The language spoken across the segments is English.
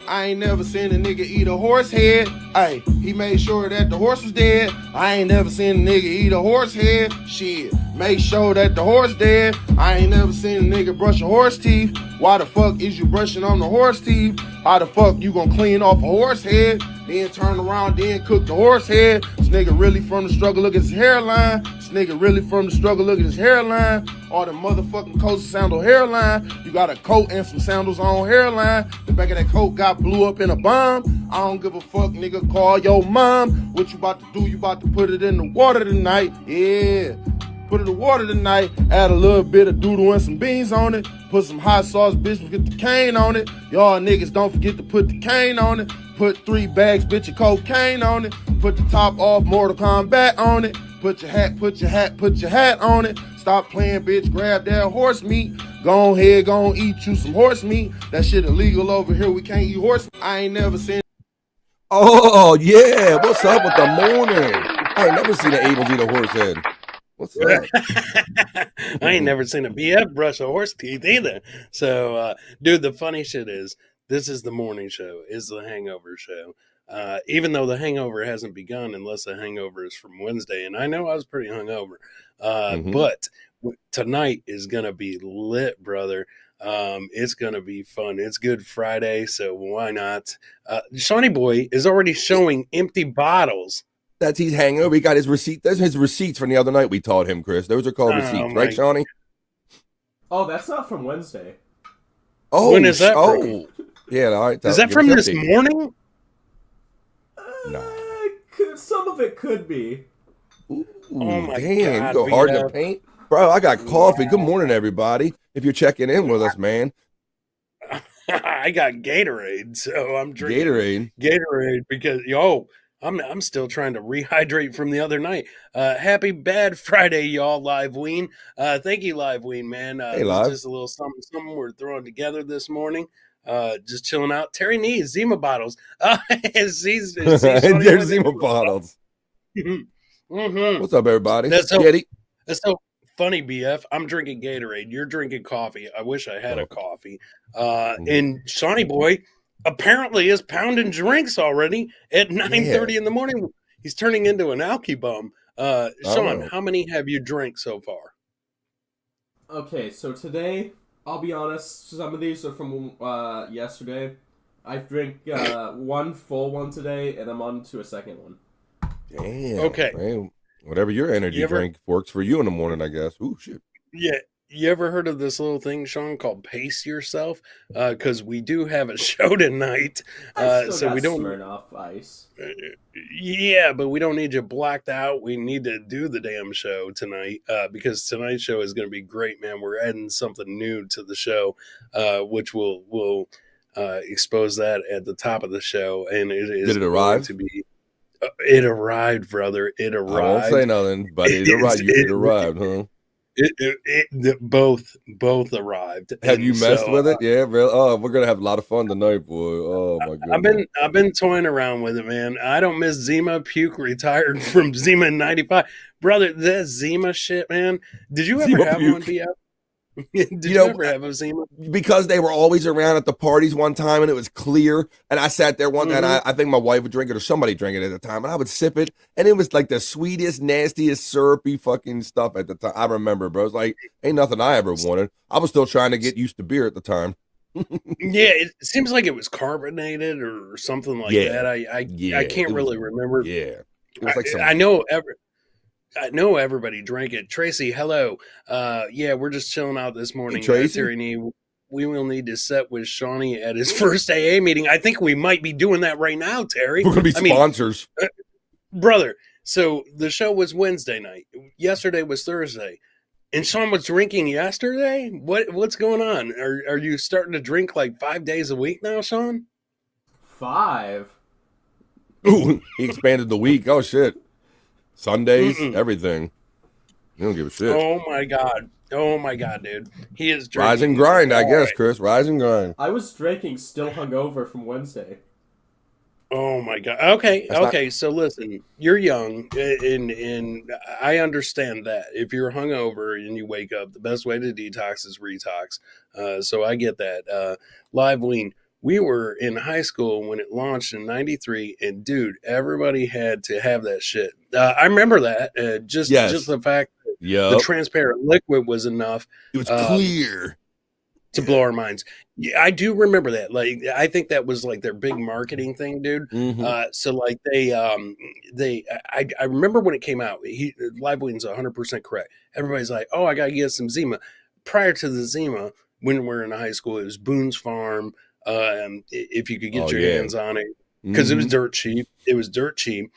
I ain't never seen a nigga eat a horse head. Hey, he made sure that the horse was dead. I ain't never seen a nigga eat a horse head. Shit, make sure that the horse dead. I ain't never seen a nigga brush a horse teeth. Why the fuck is you brushing on the horse teeth? How the fuck you gonna clean off a horse head? Then turn around, then cook the horse head. This nigga really from the struggle, look at his hairline. This nigga really from the struggle, look at his hairline. All the motherfucking coats sandal hairline. You got a coat and some sandals on hairline. The back of that coat got blew up in a bomb. I don't give a fuck, nigga, call your mom. What you about to do? You about to put it in the water tonight. Yeah. Put it in the water tonight, add a little bit of doodle and some beans on it. Put some hot sauce, bitch, get the cane on it. Y'all niggas don't forget to put the cane on it. Put 3 bags, bitch, of cocaine on it. Put the top off, Mortal Kombat on it. Put your hat on it. Stop playing, bitch, grab that horse meat. Go ahead, go eat you some horse meat. That shit illegal over here, we can't eat horse meat. I ain't never seen. Oh, yeah, what's up with the morning? I ain't never seen an Abel eat a horse head. What's up? I ain't never seen a BF brush a horse teeth either. So, dude, the funny shit is, this is the morning show, is the hangover show. Even though the hangover hasn't begun unless the hangover is from Wednesday. And I know I was pretty hungover. But tonight is going to be lit, brother. It's going to be fun. It's Good Friday, so why not? Shawnee Boy is already showing empty bottles. That's he's hangover. He got his receipt. That's his receipts from the other night we taught him, Chris. Those are called receipts, right, Shawnee? Oh, that's not from Wednesday. Oh, when is that from? Yeah, all right. Is that from this morning? Nah. Some of it could be. Ooh, oh my damn, God, you go hard in the paint. Bro, I got coffee. Good morning, everybody. If you're checking in with us, man. I got Gatorade, so I'm drinking Gatorade because, I'm still trying to rehydrate from the other night. Happy Bad Friday, y'all, Live Ween. Thank you, Live Ween, man. Hey, Live. Just a little something we're throwing together this morning. Just chilling out. Terry needs Zima bottles. There's Zima bottles. Mm-hmm. What's up, everybody? That's so funny, BF. I'm drinking Gatorade. You're drinking coffee. I wish I had a coffee. And Shawnee Boy apparently is pounding drinks already at 9:30 in the morning. He's turning into an alky bum. Sean, how many have you drank so far? Okay, so today, I'll be honest, some of these are from yesterday. I've drank one full one today, and I'm on to a second one. Damn. Okay. Man, whatever your energy drink works for you in the morning, I guess. Ooh, shit. Yeah. You ever heard of this little thing, Sean, called Pace Yourself? Because we do have a show tonight. So we don't Smirnoff Ice. Yeah, but we don't need you blacked out. We need to do the damn show tonight because tonight's show is going to be great, man. We're adding something new to the show, which will expose that at the top of the show. And it is Did it arrive? To be. It arrived, brother. It arrived. I won't say nothing, but it arrived. It arrived, huh? Both arrived. Have you messed with it? Yeah, really. Oh, we're gonna have a lot of fun tonight, boy. Oh my god. I've been toying around with it, man. I don't miss Zima. Puke retired from Zima in '95, brother. That Zima shit, man. Did you ever Zima have puke. one, BF? Did you ever have a Zima? Because they were always around at the parties one time and it was clear. And I sat there one time, I think my wife would drink it or somebody drank it at the time, and I would sip it. And it was like the sweetest, nastiest, syrupy fucking stuff at the time. I remember, bro. It was like, ain't nothing I ever wanted. I was still trying to get used to beer at the time. Yeah, it seems like it was carbonated or something like that. I can't really remember. Yeah. It was like I know everybody drank it. Tracy, hello. Yeah, we're just chilling out this morning. Hey, Tracy. We will need to set with Shawnee at his first AA meeting. I think we might be doing that right now, Terry. We're going to be sponsors. Brother, so the show was Wednesday night. Yesterday was Thursday. And Sean was drinking yesterday? What's going on? Are you starting to drink like 5 days a week now, Sean? 5? Ooh, he expanded the week. Oh, shit. Sundays, everything. You don't give a shit. Oh my god, dude. He is drinking. Rise and grind, I guess, Chris. Rise and grind. I was drinking still hungover from Wednesday. Oh my god. Okay. So listen, you're young, and I understand that. If you're hungover and you wake up, the best way to detox is retox. So I get that. Live Lean, We were in high school when it launched in '93, and dude, everybody had to have that shit. I remember that. Just Yes. the fact that the Yep. transparent liquid was enough It was clear. to blow our minds. Yeah, I do remember that. Like, I think that was like their big marketing thing, dude. Mhm. So like I remember when it came out. Live Wing's 100% correct. Everybody's like, oh, I gotta get some Zima. Prior to the Zima, when we were in high school, it was Boone's Farm. If you could get Oh, your yeah. hands on it, because it was Mhm. dirt cheap. It was dirt cheap,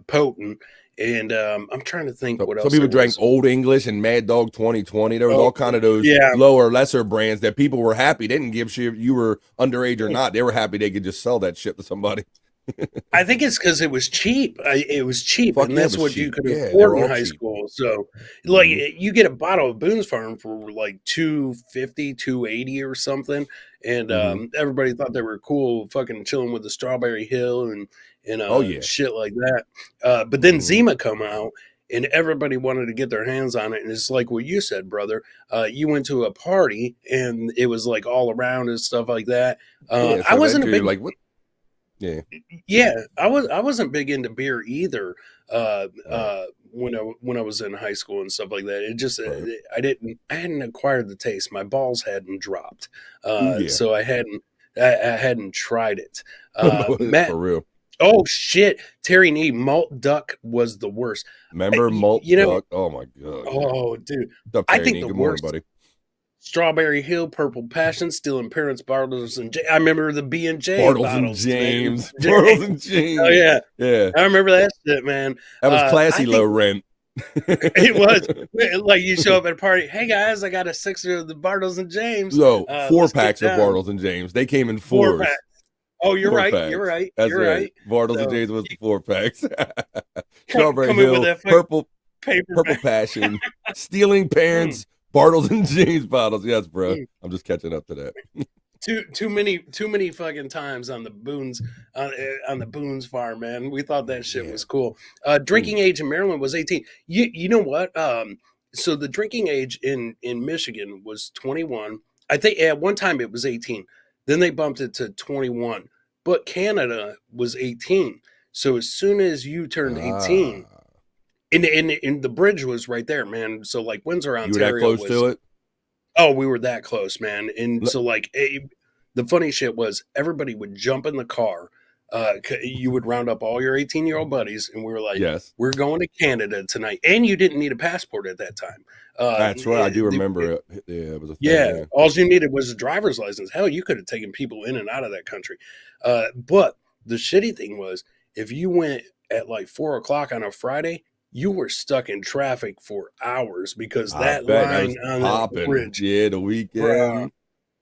potent, and I'm trying to think what Some else. people there drank was. Old English and Mad Dog 2020. There was Oh, all kind of those yeah. lower, lesser brands that people were happy. They didn't give shit if you were underage or not. They were happy they could just sell that shit to somebody. I think it's because it was cheap. It was cheap, Fuck and yeah, it that's was what you cheap. could Yeah, they afford were in all high cheap. school. So, like, Mhm. you get a bottle of Boone's Farm for like 250, 280 or something, and Mhm. everybody thought they were cool, fucking chilling with the Strawberry Hill and Oh, yeah. shit like that. But then Mhm. Zima come out, and everybody wanted to get their hands on it, and it's like what you said, brother. You went to a party, and it was like all around and stuff like that. Yeah, I so wasn't a eventually you're big like, what? Yeah. yeah, I wasn't big into beer either. Right. When I was in high school and stuff like that, it just Right. I hadn't acquired the taste. My balls hadn't dropped, Yeah. so I hadn't tried it. Matt, For real. oh shit, Terry Nee malt duck was the worst. Remember Malt You know, Duck? Oh my god. oh dude, What's up, I Terry think Nee? the Good morning, worst. buddy. Strawberry Hill, Purple Passion, Stealing Parents, Bartles and J. I remember the B and J Bartles and bottles, James. man. Bartles and James. Oh yeah, Yeah. I remember that shit, man. That was I classy think low rent. it was like you show up at a party. Hey guys, I got a sixer of the Bartles and James. So 4 Let's get packs of down. Bartles and James. They came in Four fours. packs. Oh, you're 4 right. packs. You're right. That's You're right. right. Bartles So, and James was the 4 packs. Come Strawberry in with Hill, that fucking Purple paper. Passion, Stealing Parents, Bartles and James bottles. Yes, bro. I'm just catching up to that. Too many fucking times on the Boone's on the Boone's farm, man. We thought that shit Yeah. was cool. Drinking age in Maryland was 18. You know what? So the drinking age in Michigan was 21. I think at one time it was 18. Then they bumped it to 21. But Canada was 18. So as soon as you turned 18, Ah. and the bridge was right there, man. So like Windsor, You were that Ontario close was to it? Oh, we were that close, man. And Look- so, like, the funny shit was everybody would jump in the car. You would round up all your 18-year-old buddies, and we were like, Yes. we're going to Canada tonight. And you didn't need a passport at that time. That's right. I do the- remember it. Yeah, it was a thing. Yeah, all you needed was a driver's license. Hell, you could have taken people in and out of that country. But the shitty thing was, if you went at like 4 o'clock on a Friday, you were stuck in traffic for hours because I that bet that line was on the popping. bridge. Yeah, the weekend. Bruh.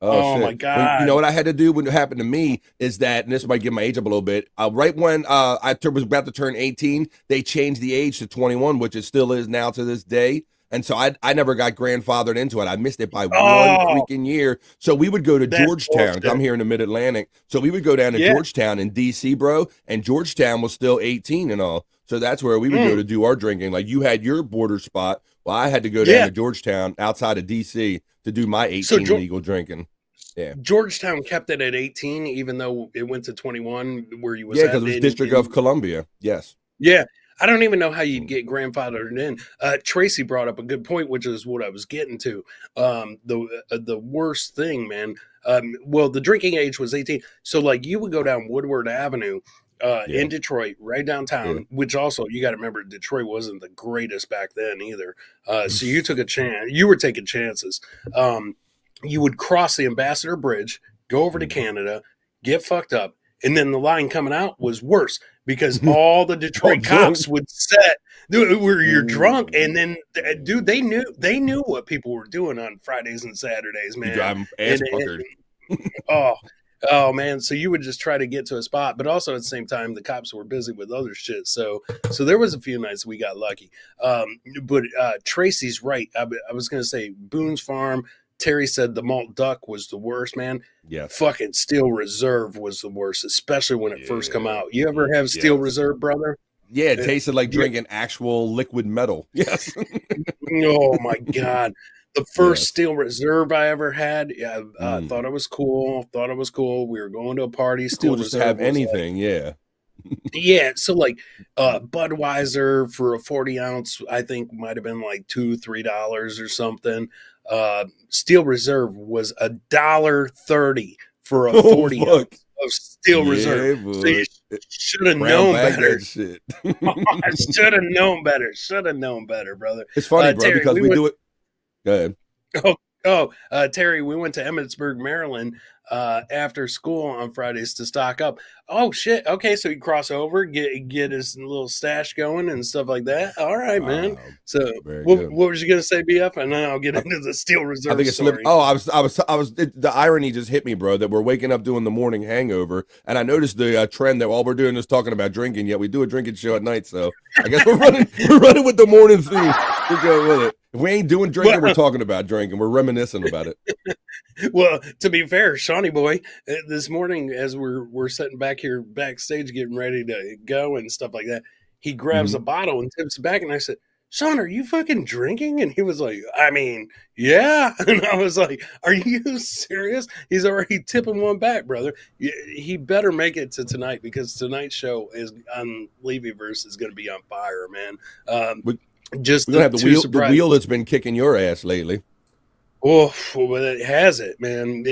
Oh, shit. my You God. know what I had to do when it happened to me is that, and this might give my age up a little bit. Right when I was about to turn 18, they changed the age to 21, which it still is now to this day. And so I never got grandfathered into it. I missed it by one freaking year. So we would go to That's Georgetown. bullshit. I'm here in the Mid-Atlantic. So we would go down to Yeah. Georgetown in D.C., bro. And Georgetown was still 18 and all. So that's where we would go to do our drinking. Like you had your border spot. Well, I had to go down Yeah. to Georgetown outside of D.C. to do my 18 So legal drinking. Yeah. Georgetown kept it at 18, even though it went to 21 where you was Yeah, at. because it was in- District in- of Columbia. Yes. Yeah. I don't even know how you'd get grandfathered in. Tracy brought up a good point, which is what I was getting to. The worst thing, man. Well, the drinking age was 18. So, like, you would go down Woodward Avenue in Detroit, right downtown, which also, you got to remember, Detroit wasn't the greatest back then either. So you took a chance. You were taking chances. You would cross the Ambassador Bridge, go over to Canada, get fucked up, and then the line coming out was worse because all the Detroit cops would set where you're drunk, and then dude, they knew what people were doing on Fridays and Saturdays, man. You drive 'em ass puckered. Oh man, so you would just try to get to a spot, but also at the same time the cops were busy with other shit. So there was a few nights we got lucky. But Tracy's right. I was gonna say Boone's Farm. Terry said the malt duck was the worst, man. Yes. Fucking Steel Reserve was the worst, especially when it first come out. You ever have Steel Reserve, brother? Yeah, it tasted like drinking actual liquid metal. Yes. Oh my God. The first Yes. Steel Reserve I ever had. Yeah, Mm. thought it was cool. Thought it was cool. We were going to a party. It's Steel cool just to Reserve have was like, anything. Yeah. yeah. So like, Budweiser for a 40 ounce, I think might have been like $2-3 or something. Steel Reserve was $1.30 for a Oh 40 fuck. ounce of Steel Reserve. Yeah, So you boy. should have Brown known bag better. that shit. I should have known better. Should have known better, brother. It's funny, bro, Terry, because we do it. Go ahead. Terry, we went to Emmitsburg, Maryland, after school on Fridays to stock up. Oh shit! Okay, so you cross over, get his little stash going and stuff like that. All right, man. Wow. So, Very what good. was you gonna say, BF? And then I'll get into the Steel I Reserve think it's story. Oh, I was. The irony just hit me, bro. That we're waking up doing the morning hangover, and I noticed the trend that all we're doing is talking about drinking. Yet we do a drinking show at night, so I guess we're running with the morning theme. We're going with it. If we ain't doing drinking, we're talking about drinking. We're reminiscing about it. Well, to be fair, Shawnee boy, this morning as we're sitting back here backstage getting ready to go and stuff like that, he grabs a bottle and tips it back, and I said, "Sean, are you fucking drinking?" And he was like, "I mean, yeah." And I was like, "Are you serious?" He's already tipping one back, brother. He better make it to tonight because tonight's show is on Levyverse is going to be on fire, man. Just We're gonna have the wheel the that's been kicking your ass lately. Oh, well, it has it, man.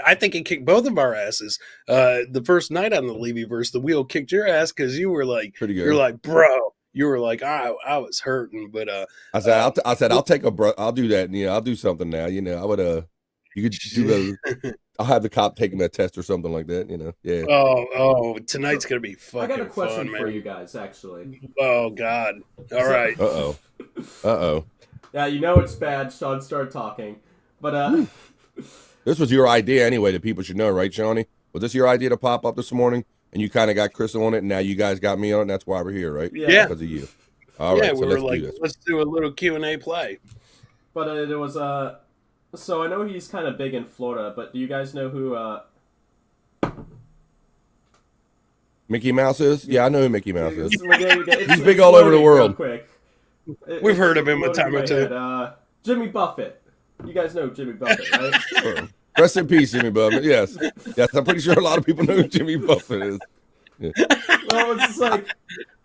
I think it kicked both of our asses. The first night on the Levyverse, the wheel kicked your ass because you were like, Pretty good. you're like, bro. You were like, I was hurting, but I said, I'll take I'll do that. You know, I'll do something now. You know, I would you could do I'll have the cop taking that test or something like that. You know, yeah. Oh, tonight's gonna be fucking I got a question fun, man. for you guys, actually. Oh God! All right. Uh oh. Yeah, you know it's bad. Sean started talking, but This was your idea anyway. That people should know, right, Shawnee? Was this your idea to pop up this morning? And you kind of got Chris on it, and now you guys got me on it, and that's why we're here, right? Yeah. Because of you. All right, Yeah, so we were let's like, do this. let's do a little Q&A play. but it was So I know he's kind of big in Florida, but do you guys know who Mickey Mouse is? Yeah, I know who Mickey Mouse is. He's big all over the world. Quick. We've heard of him a time or two. Jimmy Buffett. You guys know Jimmy Buffett, right? Rest in peace, Jimmy Buffett. Yes. Yes, I'm pretty sure a lot of people know who Jimmy Buffett is. Yeah. Well, it's just like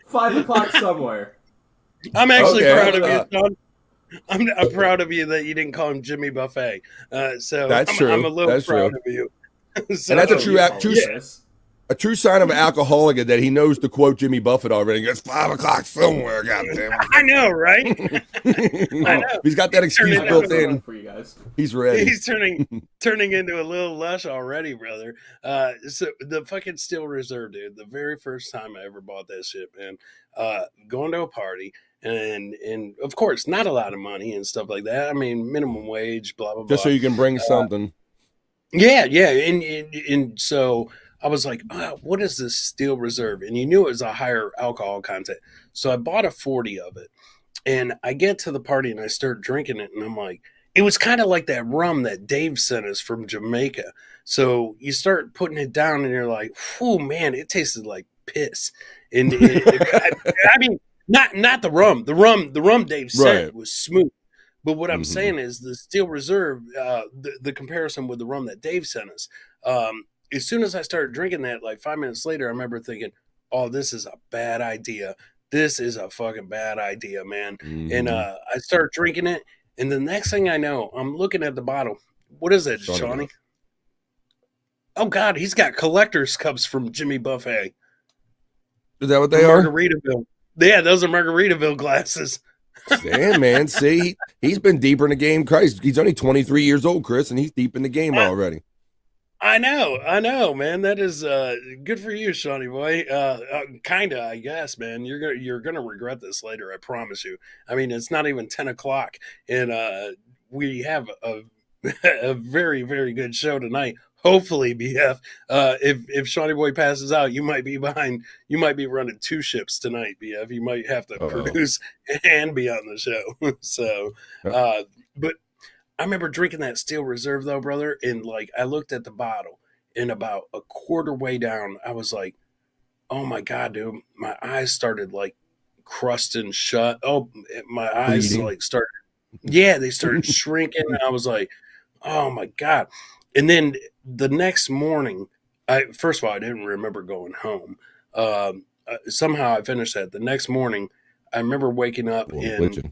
5 o'clock somewhere. I'm actually Okay. proud of you, Sean. I'm proud of you that you didn't call him Jimmy Buffet. So That's true. I'm a little That's proud true. of you. So, And that's a true Yes. a true sign of an alcoholic is that he knows to quote Jimmy Buffett already. It's 5 o'clock somewhere, goddamn. I know, right? I know. He's got that excuse Turn it built That's the one in. for you guys. He's ready. He's turning into a little lush already, brother. So the fucking Steel Reserve, dude. The very first time I ever bought that shit, man. Going to a party and of course not a lot of money and stuff like that. I mean minimum wage, blah blah blah. Just so you can bring something. Yeah, and so I was like, oh, what is this Steel Reserve? And you knew it was a higher alcohol content. So I bought a 40 of it. And I get to the party and I start drinking it. And I'm like, it was kind of like that rum that Dave sent us from Jamaica. So you start putting it down and you're like, oh, man, it tasted like piss. And I mean, not the rum. The rum Dave sent Right. was smooth. But what I'm Mhm. saying is the Steel Reserve, the comparison with the rum that Dave sent us, as soon as I started drinking that, like 5 minutes later, I remember thinking, oh, this is a bad idea. This is a fucking bad idea, man. Mhm. And I started drinking it. And the next thing I know, I'm looking at the bottle. What is it, Shawnee Shawnee? Oh, God, he's got collector's cups from Jimmy Buffet. Is that what they are? Margaritaville. Yeah, those are Margaritaville glasses. Damn, man. See, he's been deeper in the game. Christ, he's only 23 years old, Chris, and he's deep in the game already. I know, man. That is good for you, Shawnee boy. Kinda, I guess, man. You're gonna regret this later. I promise you. I mean, it's not even 10 o'clock, and we have a a very very good show tonight. Hopefully, BF. If Shawnee boy passes out, you might be behind. You might be running 2 ships tonight, BF. You might have to produce and be on the show. So, but. I remember drinking that Steel Reserve though, brother, and like I looked at the bottle, and about a quarter way down, I was like, "Oh my god, dude!" My eyes started like crusting shut. Oh, my eyes Bleeding. like started Yeah, they started shrinking. And I was like, oh my God. And then the next morning, first of all, I didn't remember going home. Somehow I finished that. The next morning, I remember waking up Well, and glitching.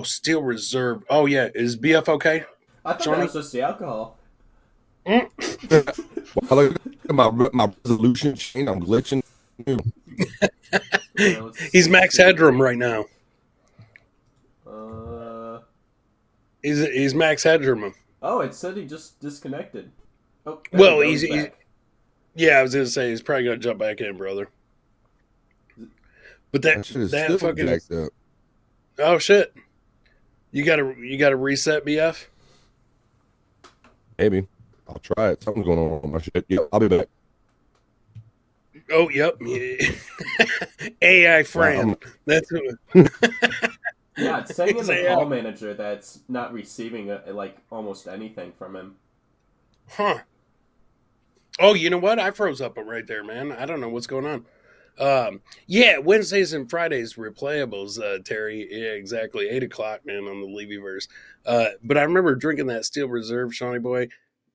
still reserved. Oh, yeah. Is BF okay? I thought Johnny? that was just the alcohol. Well, look at my resolution chain. I'm glitching. He's max headroom right now. He's max headroom. Oh, it said he just disconnected. Oh, Well, he's he's back. yeah. I was gonna say he's probably gonna jump back in, brother. But That shit is that still fucking jacked up. oh shit! You gotta reset BF. Maybe. I'll try it. Something's going on with my shit. Yeah, I'll be back. Oh yep, AI friend. That's Yeah, it's saying in the It's call manager that it's not receiving like almost anything from him. huh. Oh, you know what? I froze up right there, man. I don't know what's going on. Yeah, Wednesdays and Fridays replayables, Terry. Yeah, exactly. 8 o'clock, man, on the Levyverse. But I remember drinking that Steel Reserve, Shawnee boy,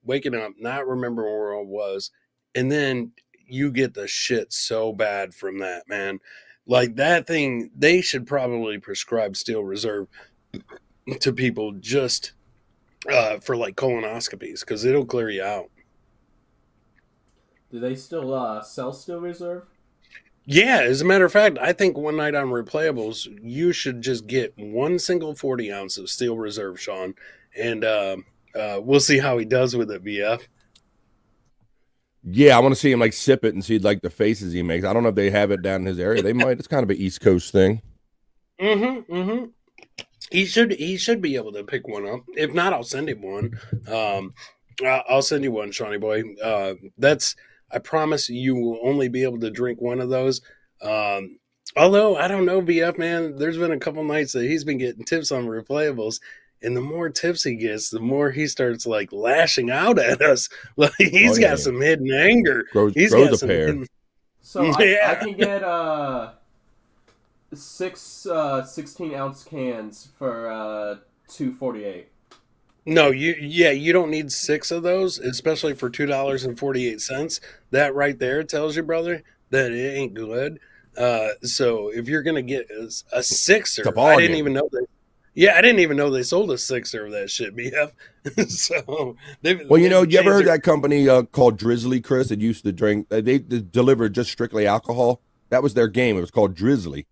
waking up, not remembering where I was, and then you get the shit so bad from that, man. Like that thing, they should probably prescribe Steel Reserve to people just for like colonoscopies because it'll clear you out. Do they still sell Steel Reserve? Yeah, as a matter of fact, I think one night on Replayables, you should just get one single 40 ounce of Steel Reserve, Sean, and we'll see how he does with it, BF. Yeah, I want to see him like sip it and see like the faces he makes. I don't know if they have it down in his area. They might. It's kind of an East Coast thing. Mm-hmm. He should be able to pick one up. If not, I'll send him one. I'll send you one, Shawnee boy. I promise you will only be able to drink one of those. Although I don't know, BF man, there's been a couple nights that he's been getting tips on replayables, and the more tips he gets, the more he starts like lashing out at us. Like he's got some hidden anger. Grows got a some pair. hidden... So I can get 16-ounce cans for $2.48. No, you don't need 6 of those, especially for $2.48. That right there tells you, brother, that it ain't good. So if you're gonna get a sixer, I didn't even know that. Yeah, I didn't even know they sold a sixer of that shit, BF. So well, you ever heard that company called Drizzly, Chris? That used to drink. They delivered just strictly alcohol. That was their game. It was called Drizzly.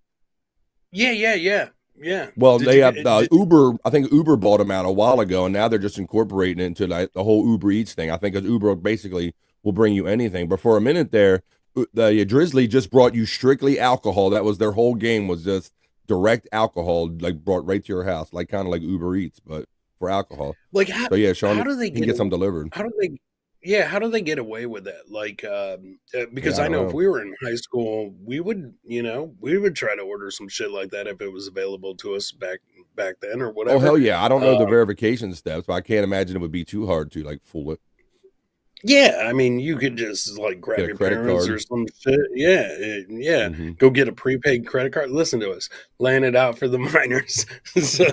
Yeah. Well, they have Uber. I think Uber bought them out a while ago, and now they're just incorporating it into like the whole Uber Eats thing. I think Uber basically will bring you anything. But for a minute there, the Drizzly just brought you strictly alcohol. That was their whole game, was just direct alcohol, like brought right to your house, like kind of like Uber Eats, but for alcohol. Like so yeah, Sean, how do they get some delivered? How do they get away with that? Like, because I know if we were in high school, we would try to order some shit like that if it was available to us back then or whatever. Oh hell yeah! I don't know the verification steps, but I can't imagine it would be too hard to like fool it. Yeah, I mean, you could just like grab your parents or some shit. Yeah. Mm-hmm. Go get a prepaid credit card. Listen to us, laying it out for the minors. So,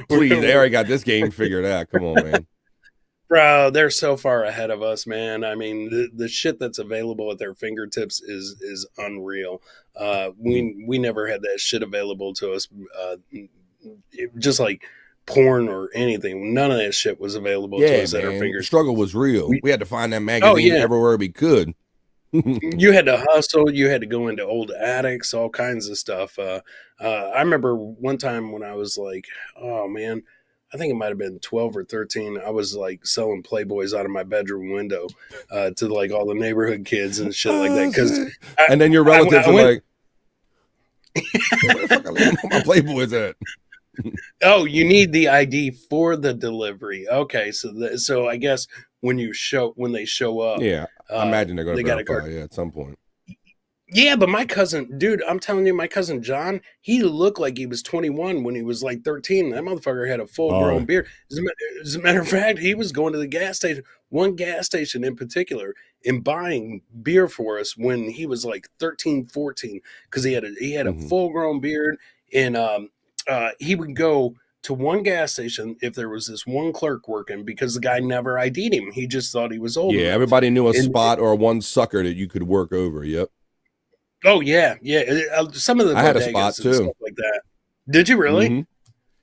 please, they already got this game figured out. Come on, man. Bro, they're so far ahead of us, man. I mean, the shit that's available at their fingertips is unreal. We never had that shit available to us. Just like porn or anything, none of that shit was available to us at our fingers. The struggle was real. We had to find that magazine everywhere we could. You had to hustle. You had to go into old attics, all kinds of stuff. I remember one time when I was like, oh man, I think it might have been 12 or 13. I was like selling Playboys out of my bedroom window to like all the neighborhood kids and shit like that. And then your relatives are like, where the fuck are my Playboys at? Oh, you need the ID for the delivery. Okay, so I guess when they show up, I imagine they're going to verify at some point. Yeah, but my cousin, dude, I'm telling you, my cousin John, he looked like he was 21 when he was like 13. That motherfucker had a full-grown beard. As a matter of fact, he was going to the gas station, one gas station in particular, and buying beer for us when he was like 13, 14, because he had a full-grown beard, and he would go to one gas station if there was this one clerk working because the guy never ID'd him. He just thought he was old. Yeah, enough. everybody knew a And- spot or one sucker that you could work over. Yep. Oh yeah, yeah. Some of the I had a bodegas spot, and too. stuff like that. Did you really? Mhm.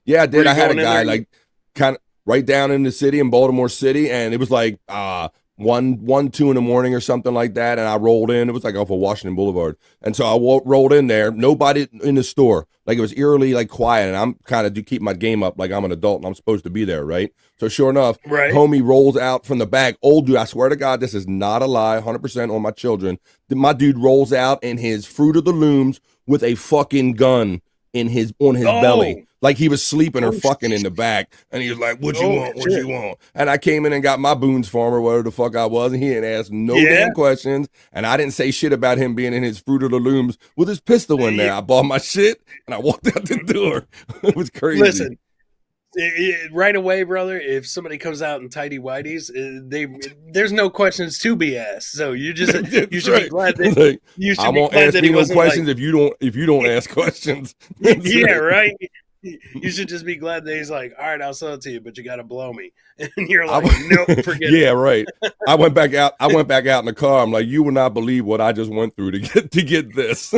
Yeah, I Were did. you I had a going in guy there? like kind of right down in the city in Baltimore City, and it was like 2 in the morning or something like that. And I rolled in. It was like off of Washington Boulevard, and so I rolled in there. Nobody in the store. Like it was eerily like quiet, and I'm kind of do keep my game up like I'm an adult and I'm supposed to be there, right? So sure enough, Right. homie rolls out from the back. Old dude, I swear to God, this is not a lie, 100% on my children. My dude rolls out in his Fruit of the Looms with a fucking gun on his belly, like he was sleeping or Oh, fucking in the back. And he was like, "What you Oh, want? What shit. you want?" And I came in and got my Boone's Farm or whatever the fuck I was, and he didn't ask no Yeah. damn questions. And I didn't say shit about him being in his Fruit of the Looms with his pistol in there. I bought my shit and I walked out the door. It was crazy. Listen, right away, brother. If somebody comes out in tidy whities, there's no questions to be asked. So you just you should be glad that Like, you should I be won't glad ask that me he no wasn't questions like, if you don't ask questions. yeah, right. You should just be glad that he's like, all right, I'll sell it to you, but you got to blow me. And you're like, nope, forget it. Yeah, right. I went back out in the car. I'm like, you will not believe what I just went through to get this.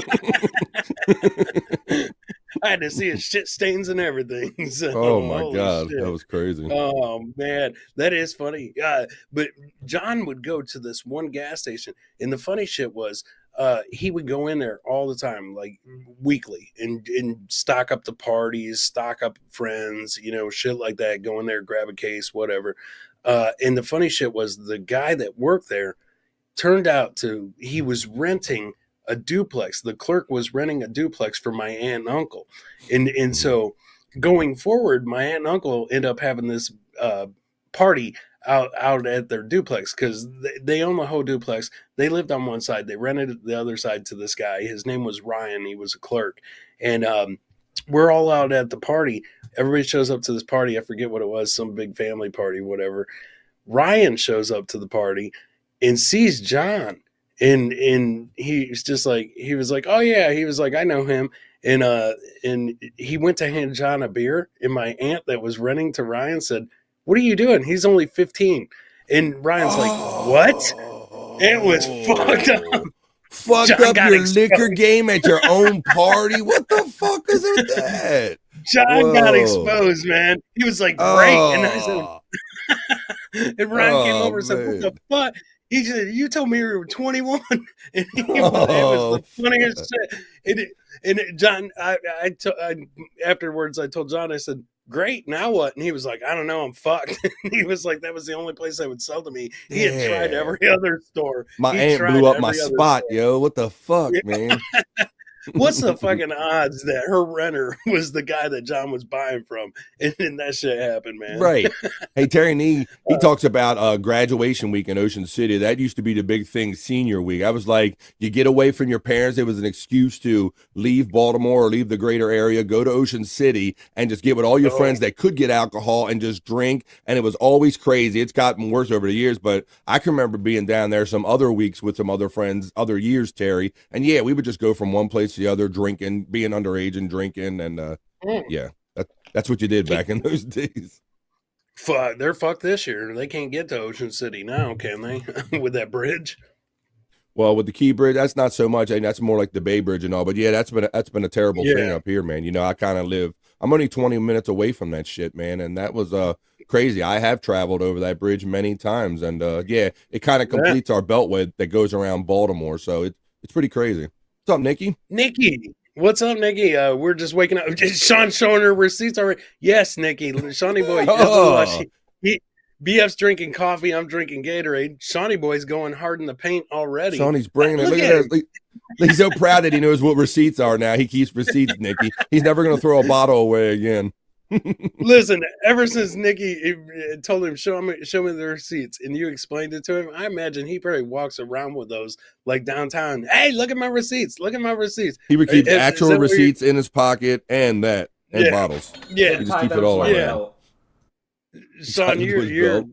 I had to see his shit stains and everything. So, Oh my holy God, shit. that was crazy. Oh man, that is funny. But John would go to this one gas station, and the funny shit was, he would go in there all the time, like weekly, and stock up the parties, stock up friends, shit like that. Go in there, grab a case, whatever. And the funny shit was, the guy that worked there turned out he was renting a duplex. The clerk was renting a duplex for my aunt and uncle, and so going forward, my aunt and uncle end up having this party out at their duplex because they own the whole duplex. They lived on one side. They rented the other side to this guy. His name was Ryan. He was a clerk, and we're all out at the party. Everybody shows up to this party. I forget what it was, some big family party, whatever. Ryan shows up to the party and sees John. And he was like, oh yeah, he was like, I know him. And he went to hand John a beer, and my aunt that was renting to Ryan said, what are you doing? He's only 15. And Ryan's like, what? It was fucked up. Fucked John up got your exposed. liquor game at your own party? What the fuck is with that? John got Whoa. exposed, man. He was like, great. And I said, Oh, and Ryan came Oh, over and said, what the man. fuck? He said, you told me you were 21. And it was the funniest shit. John, afterwards, I told John, I said, great, now what? And he was like, I don't know, I'm fucked. He was like, that was the only place they would sell to me. He had tried Yeah. every other store. my He aunt tried blew up my every other spot, store. yo. What the fuck, man? What's the fucking odds that her renter was the guy that John was buying from? And then that shit happened, man. Right. Hey, Terry Nee, he talks about graduation week in Ocean City. That used to be the big thing, senior week. I was like, you get away from your parents. It was an excuse to leave Baltimore or leave the greater area, go to Ocean City, and just get with all your friends that could get alcohol and just drink. And it was always crazy. It's gotten worse over the years, but I can remember being down there some other weeks with some other friends, other years, Terry. And yeah, we would just go from one place to the other, drinking, being underage and drinking. And yeah, that's what you did back in those days. They're fucked this year. They can't get to Ocean City now, can they? With that bridge. Well, with the Key Bridge, that's not so much. And that's more like the Bay Bridge and all. But yeah, that's been a terrible thing up here, man. I kind of live. I'm only 20 minutes away from that shit, man, and that was crazy. I have traveled over that bridge many times, and yeah, it kind of completes our beltway that goes around Baltimore. So it's pretty crazy. What's up, Nikki? Nikki, what's up, Nikki? We're just waking up. Sean's showing her receipts already. Yes, Nikki, Shawnee boy. BF's drinking coffee. I'm drinking Gatorade. Shawnee boy's going hard in the paint already. Shawnee's bringing it. Look Look at at that. He's so proud that he knows what receipts are now. He keeps receipts, Nikki. He's never going to throw a bottle away again. Listen, ever since Nikki told him, show me the receipts, and you explained it to him, I imagine he probably walks around with those like downtown. Hey, look at my receipts. Look at my receipts. He would keep Is actual that what receipts in his pocket and bottles. Yeah, You just keep it all around. Sean, Tied to his you're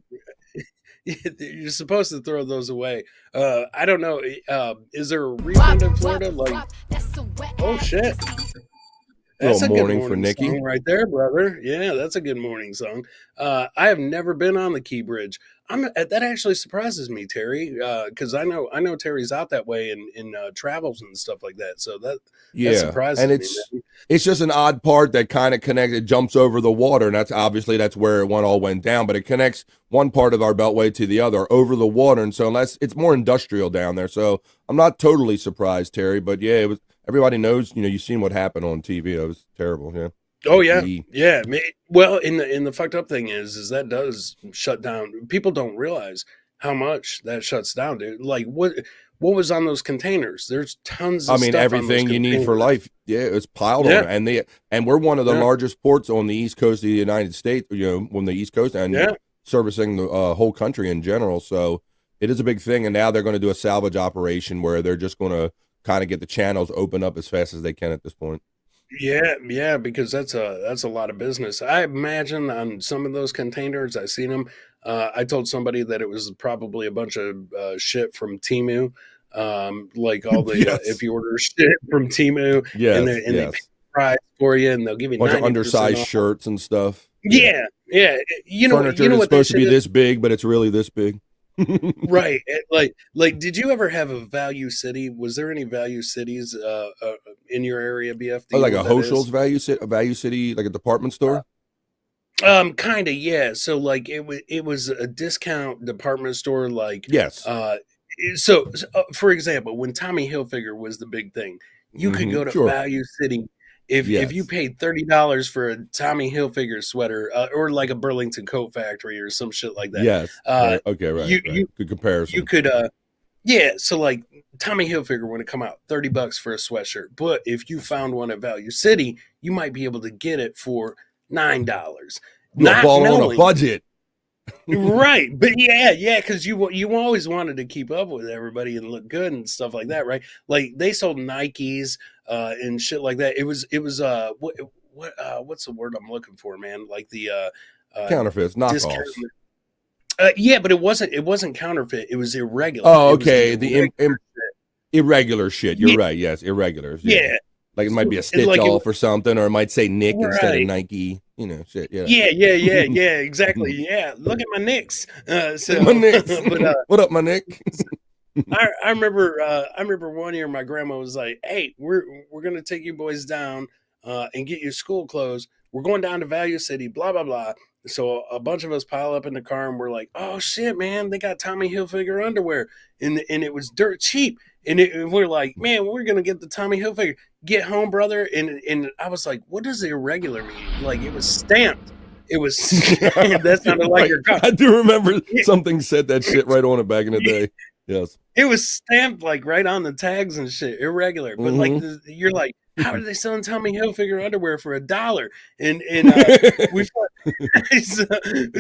you're supposed to throw those away. I don't know. Is there a refund in Florida? Like, oh shit. That's a good morning for morning Nikki. song right there, brother. Yeah, that's a good morning song. I have never been on the Key Bridge. That actually surprises me, Terry, because I know Terry's out that way in travels and stuff like that. So that Yeah, surprises and me, it's man. just an odd part that kind of connected, jumps over the water, and that's where it all went down. But it connects one part of our beltway to the other over the water, and so unless it's more industrial down there, so I'm not totally surprised, Terry. But yeah, it was. Everybody knows, you've seen what happened on TV. It was terrible. Yeah. Oh yeah, The- yeah. Well, in the fucked up thing is that does shut down. People don't realize how much that shuts down, dude. Like what was on those containers? There's tons of I mean, stuff on those everything you need for containers. life. Yeah, it's piled Yeah. on, and we're one of the Yeah. largest ports on the East Coast of the United States. On the East Coast, and Yeah. servicing the whole country in general. So it is a big thing. And now they're going to do a salvage operation where they're just going to kind of get the channels open up as fast as they can at this point. Yeah, because that's a lot of business. I imagine on some of those containers, I seen them. I told somebody that it was probably a bunch of shit from Temu, like all the Yes. if you order shit from Temu, Yes, they pay yes. the price for you, and they'll give you Bunch of 90% undersized off. shirts and stuff. Yeah. You know, Furniture you know is what that supposed to be shit is? this big, but it's really this big. Right. Like, did you ever have a value city? Was there any value cities in your area, BF? Do Oh, you like know a what that is? Hoshel's value city, like a department store. Kind of, yeah. So like it was a discount department store, like Yes. so for example, when Tommy Hilfiger was the big thing, you could go to Sure. Value City if you Yes. paid $30 for a Tommy Hilfiger sweater, or like a Burlington Coat Factory or some shit like that. Yes. Uh, Okay. Right. you Good comparison. you could yeah, so like Tommy Hilfiger would have come out $30 for a sweatshirt, but if you found one at Value City, you might be able to get it for $9. You're Not balling on a knowing- budget. Right, but yeah, because you always wanted to keep up with everybody and look good and stuff like that, right? Like they sold Nikes and shit like that. It was what's the word I'm looking for, man? Like the Counterfeits, discount. knockoffs. Yeah, but it wasn't counterfeit. It was irregular. Oh, It was okay. irregular. Irregular shit. You're Yeah. right. Yes, irregulars. Yeah. Like it might be a It's stitch like it- off or something, or it might say Nick instead of Right. Nike. Shit. Yeah. Yeah, exactly. Yeah, look at my Knicks. So, My Nick. but What up, my Nick? I remember one year my grandma was like, "Hey, we're gonna take you boys down and get you school clothes. We're going down to Value City, blah blah blah." So a bunch of us pile up in the car and we're like, "Oh shit, man! They got Tommy Hilfiger underwear, and it was dirt cheap." And we're like, "Man, we're gonna get the Tommy Hilfiger." Get home, brother, and I was like, "What does irregular mean?" Like it was stamped. It was that sounded like Right. your car. I do remember something said that shit right on it back in the day. Yes. It was stamped like right on the tags and shit, irregular. But like you're like, how are they selling Tommy Hilfiger underwear for $1? And we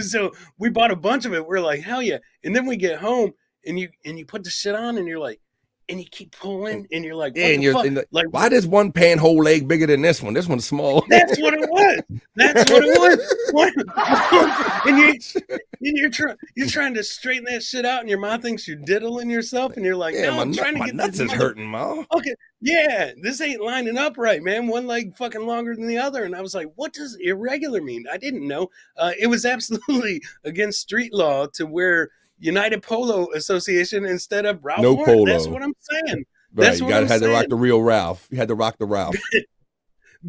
so we bought a bunch of it. We're like, hell yeah! And then we get home and you put the shit on and you're like, and you keep pulling and you're like, what Yeah, and the you're fuck? and Like why does one panhole leg bigger than this one? This one's small. that's what it was. That's what it was. What? And you're trying to straighten that shit out, and your mom thinks you're diddling yourself, and you're like, Yeah, no, my, I'm trying to my get nuts this is hurting, Ma. Okay, yeah, this ain't lining up right, man. One leg fucking longer than the other, and I was like, "What does irregular mean?" I didn't know. It was absolutely against street law to wear United Polo Association instead of Ralph No Lauren. polo. That's what I'm saying. Right, That's you what gotta I'm had to rock saying. the real Ralph. You had to rock the Ralph.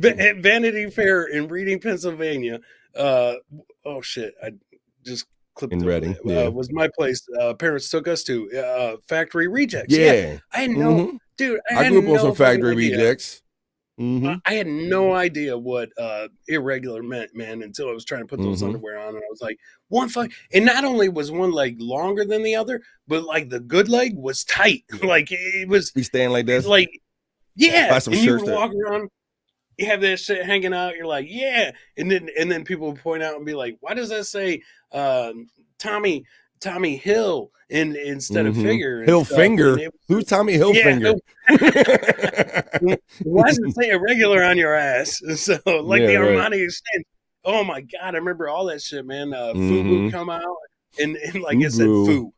At Vanity Fair in Reading, Pennsylvania. Oh shit! I just clipped In it. Reading, yeah. Was my place. Parents took us to Factory Rejects. Yeah. I had no Mhm. dude. I had grew up on no some factory fucking idea. rejects. Hmm. I had no idea what irregular meant, man, until I was trying to put those Mhm. underwear on, and I was like, one fuck. And not only was one leg longer than the other, but like the good leg was tight. Like it was We stand like this. like, yeah. Buy some And you shirts would there. walk around, you have that shit hanging out. You're like, yeah. And then people would point out and be like, why does that say Tommy Hill instead of Mhm. Figure? and Hill stuff? Finger. And it was- Who's Tommy Yeah, Hilfinger? why does it say irregular on your ass? So like Yeah, the right. Armani Exchange. Oh my god, I remember all that shit, man. Mhm. Fubu come out and like it said Fubu. foo.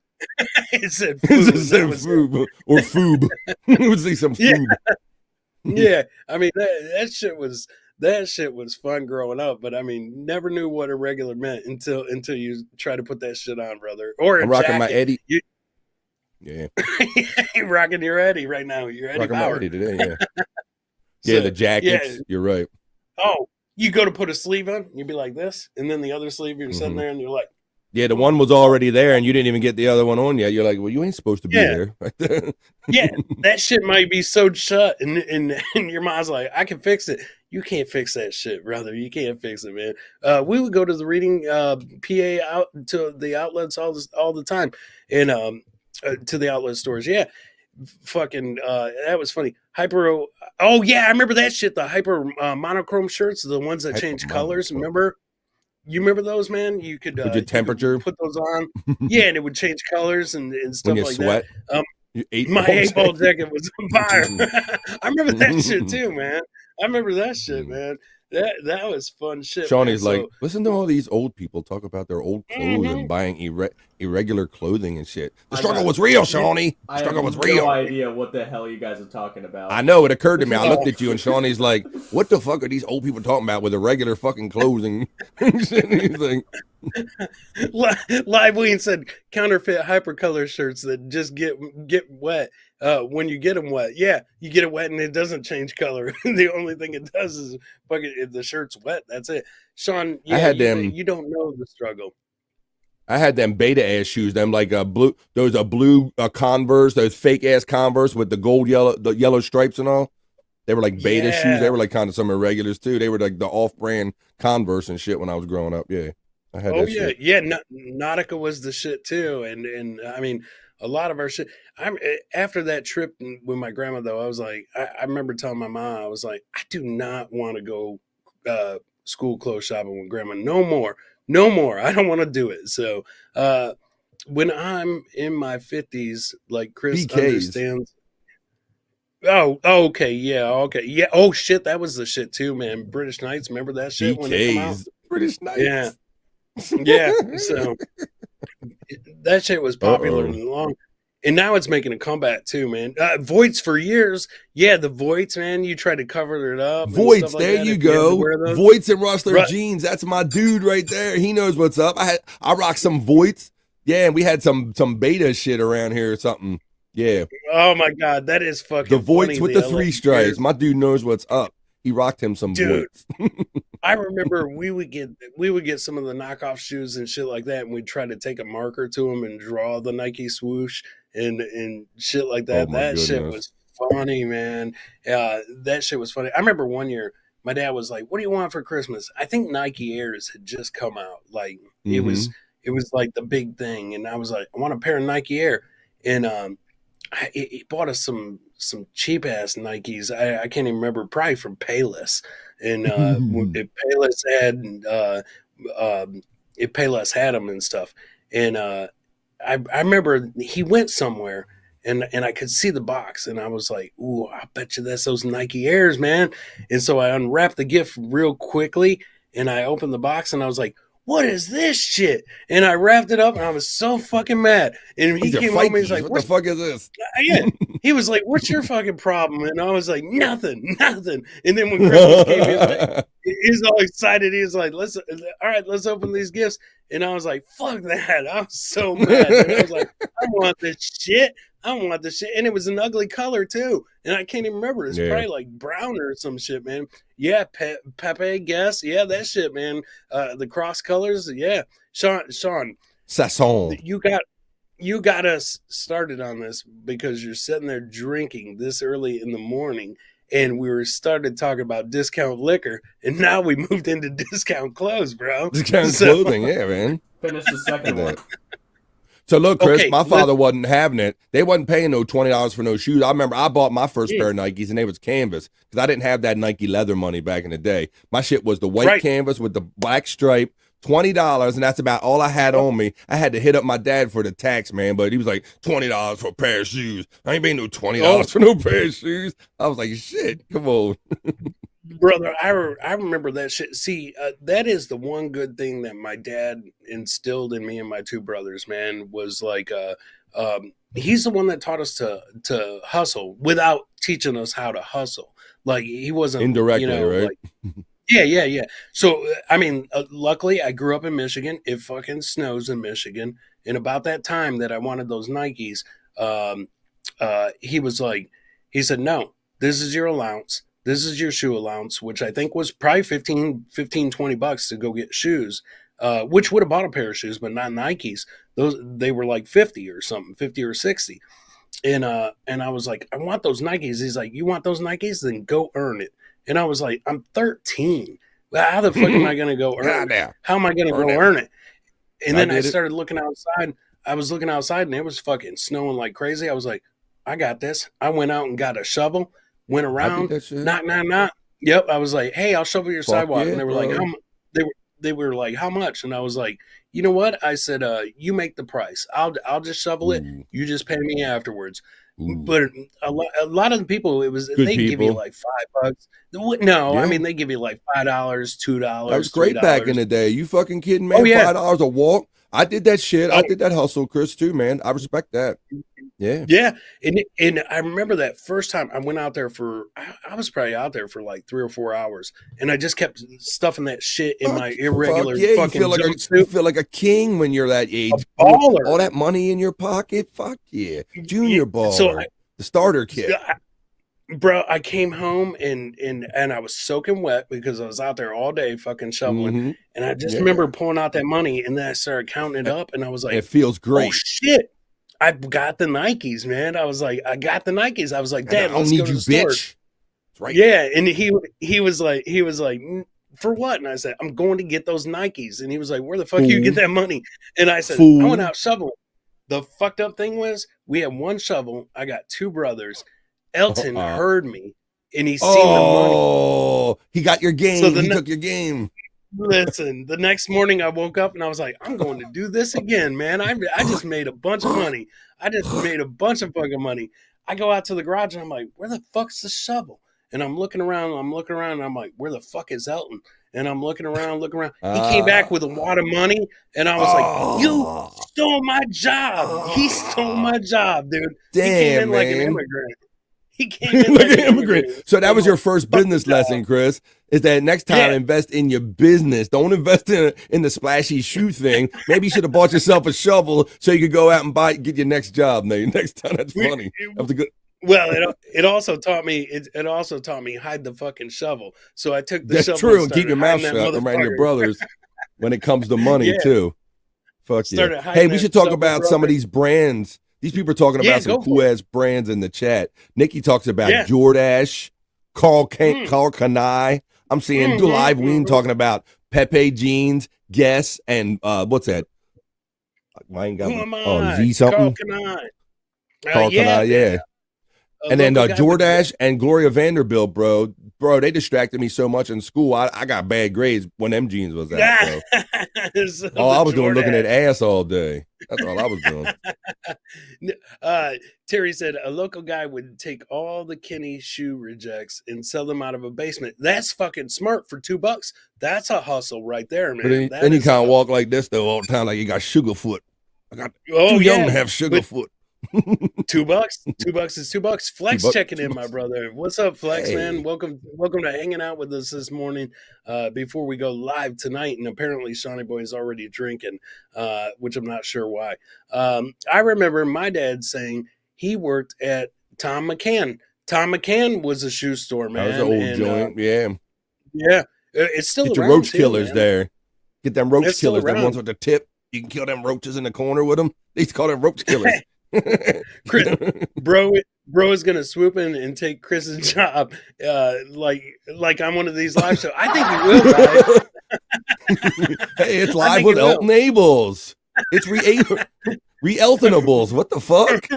It said It foo. just That said was- foob or foob. It would say some Yeah. foob. yeah, I mean that shit was that shit was fun growing up. But I mean, never knew what a regular meant until you try to put that shit on, brother. Or a I'm rocking jacket. my Eddie. You, Yeah, you're rocking your Eddie right now. Your Eddie rocking Bauer. my Eddie today. Yeah, So, yeah, the jackets. yeah. You're right. Oh, you go to put a sleeve on, you'd be like this, and then the other sleeve, you're sitting Mhm. there, and you're like, Yeah, the one was already there, and you didn't even get the other one on yet. You're like, well, you ain't supposed to be Yeah. there. Right there. yeah, that shit might be sewed shut, and your mom's like, I can fix it. You can't fix that shit, brother. You can't fix it, man. We would go to the reading PA out to the outlets all the time, and to the outlet stores. Yeah, fucking that was funny. Hyper. Oh yeah, I remember that shit. The hyper monochrome shirts, the ones that change colors. Hyper-monochrome. Remember? You remember those, man? You could With your you could temperature? put those on. Yeah, and it would change colors and stuff When you like sweat, that. you ate My 8-ball jacket was on fire. I remember that shit too, man. I remember that shit, man. That was fun shit. Shawnee's man. like, listen to all these old people talk about their old clothes and buying irregular clothing and shit. The struggle was real, Shawnee. The struggle was real. I have no idea what the hell you guys are talking about. I know, it occurred to me. I looked at you and Shawnee's like, what the fuck are these old people talking about with irregular fucking clothing? He's like, Live Ween said counterfeit hypercolor shirts that just get wet when you get them wet. Yeah, you get it wet and it doesn't change color. The only thing it does is fucking if the shirt's wet. That's it. Sean, yeah, I had you don't know the struggle. I had them beta ass shoes, them like blue Converse, those fake ass Converse with the yellow stripes and all. They were like beta shoes. They were like kind of some irregulars too. They were like the off-brand Converse and shit when I was growing up. Yeah, I had that shit. Nautica was the shit too, and I mean a lot of our shit. After that trip with my grandma though, I was like, I remember telling my mom, I was like, I do not want to go school clothes shopping with grandma no more. I don't want to do it. So when I'm in my 50s, like Chris BKs. understands. Oh, okay, yeah. Oh shit, that was the shit too, man. British Knights, remember that shit when they come out? BKs, British Knights. Yeah. So that shit was popular and long, and now it's making a comeback too, man. Voights for years, yeah. The Voights, man. You try to cover it up. Voights, like there that you if you had to go. wear those. Voights and Rustler Right. jeans. That's my dude right there. He knows what's up. I rock some Voights. Yeah, and we had some beta shit around here or something. Yeah. Oh my god, that is fucking The Voights funny, with the LA 3 stripes. Bears. My dude knows what's up. He rocked him some Dude. Voights. I remember we would get some of the knockoff shoes and shit like that, and we'd try to take a marker to them and draw the Nike swoosh and shit like that. Oh, my That shit goodness. was funny, man. That shit was funny. I remember one year my dad was like, "What do you want for Christmas?" I think Nike Airs had just come out. Like it was like the big thing, and I was like, "I want a pair of Nike Air," and he bought us some cheap ass Nikes. I can't even remember, probably from Payless. And if Payless had them and stuff. And I remember he went somewhere and I could see the box and I was like, ooh, I bet you that's those Nike Airs, man. And so I unwrapped the gift real quickly and I opened the box and I was like, what is this shit? And I wrapped it up and I was so fucking mad. And he These are came home and he's Fikes. like, what the fuck is this? yeah. He was like, what's your fucking problem? And I was like, nothing. And then when Christmas came, he's all excited. He was like, let's open these gifts. And I was like, fuck that. I was so mad. And I was like, I want this shit. And it was an ugly color too. And I can't even remember. It's probably like brown or some shit, man. Yeah, Pepe, guess. Yeah, that shit, man. The cross colors. Yeah. Sean, Sasson. you got us started on this because you're sitting there drinking this early in the morning and we started talking about discount liquor and now we moved into discount clothes, bro. Discount clothing, yeah, man. Finish the second one. So look, Chris, Okay, my father wasn't having it. They wasn't paying no $20 for no shoes. I remember I bought my first pair of Nikes and they was canvas because I didn't have that Nike leather money back in the day. My shit was the white canvas with the black stripe, $20, and that's about all I had on me. I had to hit up my dad for the tax, man, but he was like, $20 for a pair of shoes. I ain't paying no $20 for no pair of shoes. I was like, shit, come on. Brother, I remember that shit. See, that is the one good thing that my dad instilled in me and my two brothers, man, was like, he's the one that taught us to hustle without teaching us how to hustle. Like he wasn't Indirectly, right? Like, Yeah. So, I mean, luckily I grew up in Michigan. It fucking snows in Michigan. And about that time that I wanted those Nikes, um, he was like, he said, no, this is your allowance. This is your shoe allowance, which I think was probably 20 bucks to go get shoes, which would have bought a pair of shoes, but not Nikes. They were like 50 or something, 50 or 60. And I was like, I want those Nikes. He's like, you want those Nikes? Then go earn it. And I was like, I'm 13. How the fuck am I gonna go earn it? Goddamn. How am I gonna go Earn it. earn it? And then I did it. started looking outside. I was looking outside and it was fucking snowing like crazy. I was like, I got this. I went out and got a shovel, went I did around, that shit. knock. Yep. I was like, hey, I'll shovel your Fuck sidewalk. yeah, And they were like, bro. they were like, how much? And I was like, you know what? I said, you make the price. I'll just shovel it. Ooh. You just pay me afterwards. Ooh. But a lot of the people, Good they give you people. like $5. No, I Yeah. mean they give you like $5, $2. That was great back in the day. You fucking kidding, man? Oh, yeah. $5 a walk. I did that shit. I Oh. did that hustle, Chris, too, man. I respect that. Yeah. Yeah, and I remember that first time I went out there I was probably out there for like 3 or 4 hours, and I just kept stuffing that shit in my irregular Fuck yeah, fucking you jumpsuit. feel like a king when you're that age. A baller. All that money in your pocket. Fuck yeah. Junior baller. So the starter kit. Bro, I came home and I was soaking wet because I was out there all day fucking shoveling, Mhm. and I just Yeah. remember pulling out that money, and then I started counting it up, and I was like, It feels great. oh shit. I got the Nikes, man. I was like, I got the Nikes. I was like, I Dad, don't let's need go to you, the store. bitch. That's right. Yeah, and he was like, for what? And I said, I'm going to get those Nikes. And he was like, where the fuck you get Fool. that money? And I said, Fool. I went out shoveling. The fucked up thing was, we had one shovel. I got 2 brothers. Elton heard me, and he seen the money. Oh, he got your game. So He took your game. Listen, the next morning I woke up and I was like, I'm going to do this again, man. I just made a bunch of money. I just made a bunch of fucking money. I go out to the garage and I'm like, where the fuck's the shovel? And I'm looking around and I'm like, where the fuck is Elton? And I'm looking around. He came back with a wad of money, and I was like, you stole my job. He stole my job, dude. Damn, he came in like an man. immigrant. He came in like an immigrant. So that was your first Fuck business the lesson, Chris. Is that next time Yeah. invest in your business. Don't invest in the splashy shoe thing. Maybe you should have bought yourself a shovel so you could go out and get your next job. Next time. That's funny. That was a good. Well, it also taught me hide the fucking shovel. So I took the That's shovel. true. And And keep your mouth hiding that shut around your motherfucker. brothers when it comes to money Yeah. too. Fuck Started yeah. hiding Hey, we that should talk shovel, about some of brother. these brands. These people are talking Yeah, about some go for cool ass brands in the chat. Nikki talks about Yeah. Jordache, Carl Mm. Kanai. I'm seeing Mhm, Live Ween mhm. talking about Pepe Jeans, Guess, and what's that? I ain't got Who am I? oh Z something. Carl Kanai, yeah. And then Jordache and Gloria Vanderbilt, bro, they distracted me so much in school. I got bad grades when them jeans was out, bro. All I was doing looking at ass all day. That's all I was doing. Terry said a local guy would take all the Kenny shoe rejects and sell them out of a basement. That's fucking smart for $2. That's a hustle right there, man. But then, That then you is can't a- walk like this though all the time, like you got sugar foot. I got Oh, too young yeah. to have sugar But foot. $2. $2 is $2. Flex $2, checking in, my $2. brother. What's up, Flex, Hey. man? Welcome to hanging out with us this morning. Before we go live tonight, and apparently Shawnee Boy is already drinking, which I'm not sure why. I remember my dad saying he worked at Tom McCann. Tom McCann was a shoe store, man. That was an old and, joint, yeah. Yeah, it's still Get your around, roach too, killers man. there. Get them roach It's still killers, the around. ones with the tip. You can kill them roaches in the corner with them. They used to call them roach killers. Chris, bro is gonna swoop in and take Chris's job, like I'm one of these live shows. I think he will, guys. Hey, it's I live think with it will. Elton Ables. It's re-Eltonables. What the fuck?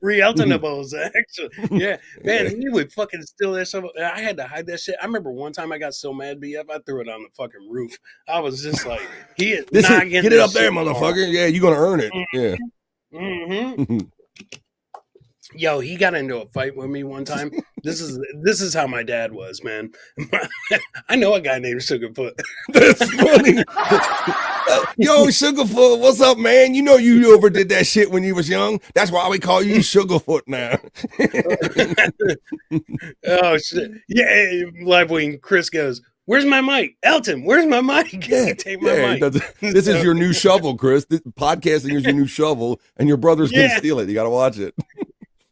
Re-Eltonables, actually. Yeah, man, he would fucking steal that shovel. I had to hide that shit. I remember one time I got so mad, BF, I threw it on the fucking roof. I was just like, he is not getting Get it this up there, shit tomorrow. motherfucker. Yeah, you're gonna earn it. Yeah. Mm-hmm. Yo, he got into a fight with me one time. This is how my dad was, man. I know a guy named Sugarfoot. That's funny. Yo, Sugarfoot, what's up, man? You know you overdid that shit when you was young. That's why we call you Sugarfoot now. Oh shit! Yeah, like when Chris goes, "Where's my mic, Elton? Where's my mic? Yeah, Take my mic." This is your new shovel, Chris. Podcasting is your new shovel, and your brother's gonna steal it. You gotta watch it.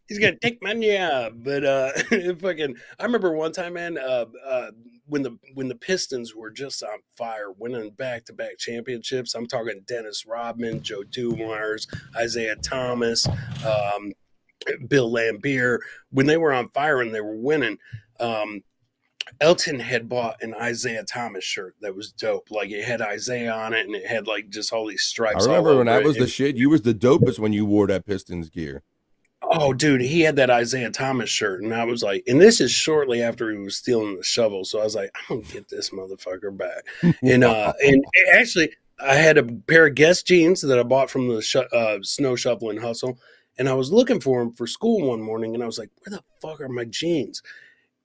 He's gonna take my job, but fucking. I remember one time, man. When the Pistons were just on fire, winning back-to-back championships. I'm talking Dennis Rodman, Joe Dumars, Isaiah Thomas, Bill Laimbeer. When they were on fire and they were winning, Elton had bought an Isaiah Thomas shirt that was dope. Like it had Isaiah on it, and it had like just all these stripes. I remember when that was the shit. You was the dopest when you wore that Pistons gear. Oh, dude, he had that Isaiah Thomas shirt, and I was like, and this is shortly after he was stealing the shovel, so I was like, I'm gonna get this motherfucker back. And actually, I had a pair of Guess jeans that I bought from the snow shoveling hustle, and I was looking for them for school one morning, and I was like, where the fuck are my jeans?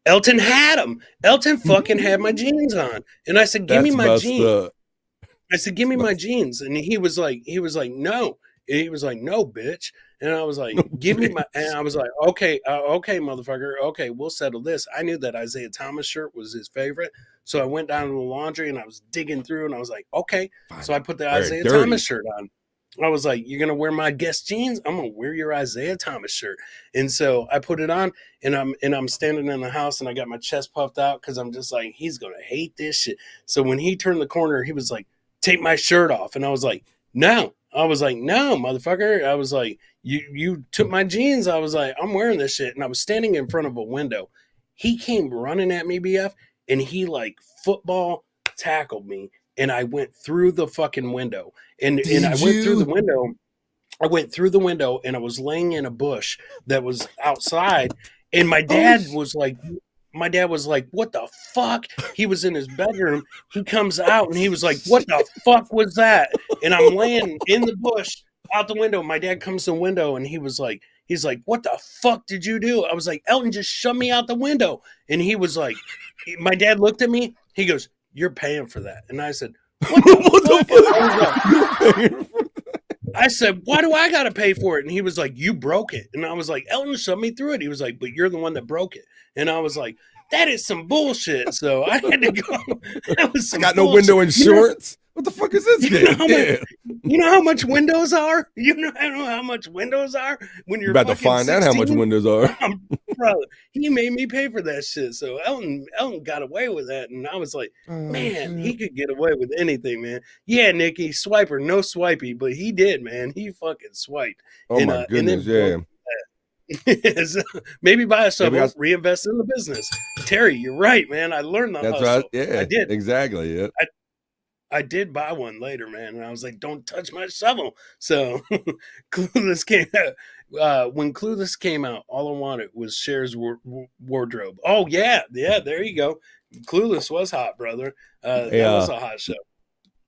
Elton had them. Elton fucking had my jeans on, and I said, give me my jeans. I said, give me my jeans, and he was like, no. He was like, no, bitch. And I was like, give me my, and I was like, okay, motherfucker. Okay, we'll settle this. I knew that Isaiah Thomas shirt was his favorite. So I went down to the laundry and I was digging through and I was like, okay. So I put the Isaiah Thomas shirt on. I was like, you're going to wear my Guess jeans? I'm going to wear your Isaiah Thomas shirt. And so I put it on and I'm standing in the house and I got my chest puffed out because I'm just like, he's going to hate this shit. So when he turned the corner, he was like, take my shirt off. And I was like, no. I was like, no, motherfucker. I was like, you took my jeans. I was like, I'm wearing this shit. And I was standing in front of a window. He came running at me, BF, and he like football tackled me. And I went through the fucking window. And I went through the window. I went through the window and I was laying in a bush that was outside. And my dad was like, what the fuck? He was in his bedroom. He comes out and he was like, what the fuck was that? And I'm laying in the bush out the window. My dad comes to the window and he's like, what the fuck did you do? I was like, Elton just shoved me out the window. And he was like, my dad looked at me. He goes, you're paying for that. And I said, what the fuck? I said, why do I got to pay for it? And he was like, you broke it. And I was like, Elton shoved me through it. He was like, but you're the one that broke it. And I was like, that is some bullshit. So I had to go. I got no window insurance. What the fuck is this game? You know how much windows are? You know how much windows are when you're about to find 16? Out how much windows are. Bro, he made me pay for that shit. So Elton got away with that. And I was like, man, he could get away with anything, man. Yeah, Nikki, swiper, no swipey, but he did, man. He fucking swiped. Oh, my goodness, yeah. Maybe buy a shovel, reinvest in the business. Terry, you're right, man. I learned that. That's right. Yeah, I did. Exactly. Yeah. I did buy one later, man, and I was like, "Don't touch my shovel." So, Clueless came out. When Clueless came out, all I wanted was Cher's wardrobe. Oh yeah, there you go. Clueless was hot, brother. That was a hot show.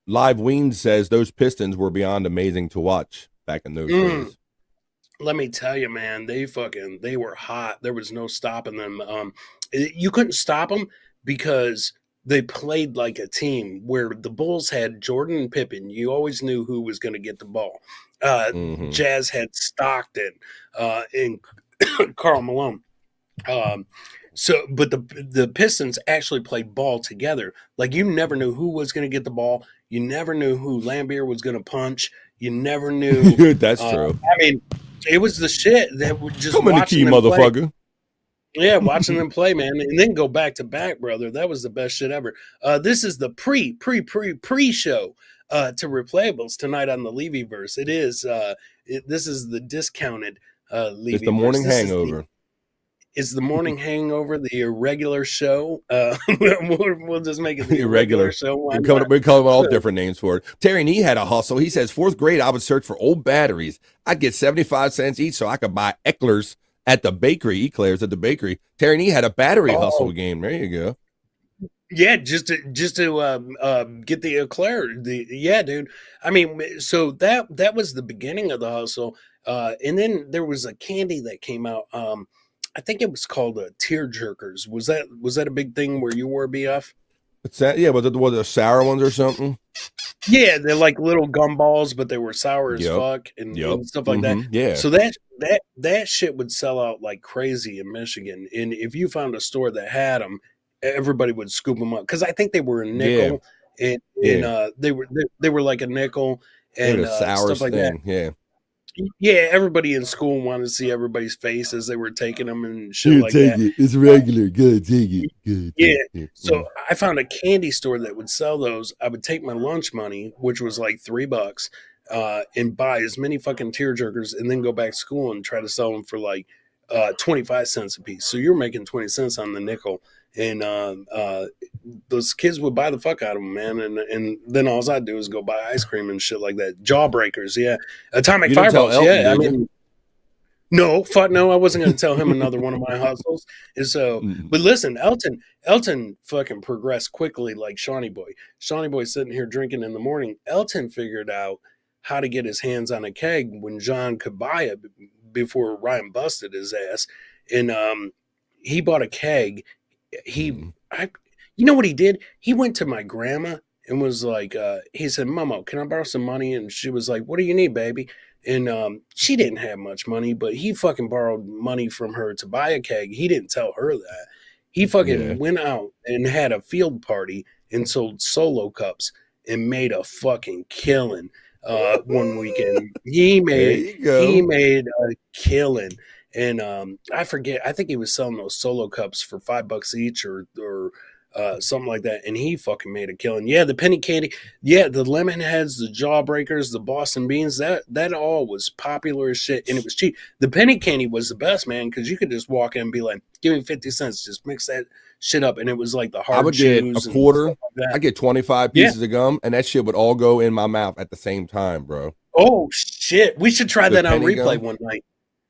Live Ween says those Pistons were beyond amazing to watch back in those days. Let me tell you, man, they were hot. There was no stopping them. You couldn't stop them because they played like a team. Where the Bulls had Jordan and Pippen, you always knew who was going to get the ball. Jazz had Stockton and Karl Malone. But the Pistons actually played ball together. Like you never knew who was going to get the ball. You never knew who Laimbeer was going to punch. You never knew. That's true. I mean, it was the shit that would just come in the key, motherfucker. Yeah, watching them play, man, and then go back to back, brother. That was the best shit ever. This is the pre-show to Replayables tonight on the Levyverse. It is. This is the discounted Levyverse. It's the morning hangover. It's the morning hangover, the irregular show. We'll just make it the irregular show. We call all different names for it. Terry Nee had a hustle. He says, 4th grade, I would search for old batteries. I'd get 75 cents each so I could buy eclairs at the bakery. Terry Nee had a battery hustle game. There you go. Yeah, just to get the eclair. Yeah, dude. I mean, so that was the beginning of the hustle. And then there was a candy that came out. I think it was called tear jerkers. Was that a big thing where you were BF? What's that? Yeah, was it sour ones or something? Yeah, they're like little gumballs, but they were sour as Yep. fuck and, Yep. and stuff like that. Yeah. So that shit would sell out like crazy in Michigan. And if you found a store that had them, everybody would scoop them up because I think they were a nickel, and they were like a nickel They were and the sour stuff like thing. Yeah. that. Yeah, everybody in school wanted to see everybody's face as they were taking them and shit like that. it. It's regular. Good, take it. Good. Yeah. So I found a candy store that would sell those. I would take my lunch money, which was like $3, and buy as many fucking tear jerkers, and then go back to school and try to sell them for like 25 cents a piece. So you're making 20 cents on the nickel, and those kids would buy the fuck out of them, man. And then all I do is go buy ice cream and shit like that. Jawbreakers, yeah. Atomic You didn't tell fireballs, Elton, yeah. I did you? mean. No, fuck no, I wasn't going to tell him another one of my hustles. And so, but listen, Elton fucking progressed quickly like Shawnee Boy. Shawnee Boy sitting here drinking in the morning. Elton figured out how to get his hands on a keg when John could buy it before Ryan busted his ass. And he bought a keg. You know what he did? He went to my grandma and was like, he said, "Momo, can I borrow some money?" And she was like, "What do you need, baby?" And she didn't have much money, but he fucking borrowed money from her to buy a keg. He didn't tell her that. He fucking went out and had a field party and sold Solo cups and made a fucking killing one weekend. He made a killing. And I forget, I think he was selling those Solo cups for $5 each or something like that, and he fucking made a killing. Yeah, the penny candy, yeah, the lemon heads, the jawbreakers, the Boston beans, that all was popular as shit, and it was cheap. The penny candy was the best, man, because you could just walk in and be like, "Give me 50 cents, just mix that shit up," and it was like the hard. I would get a quarter. Like I get 25 pieces of gum, and that shit would all go in my mouth at the same time, bro. Oh shit, we should try that on replay one night.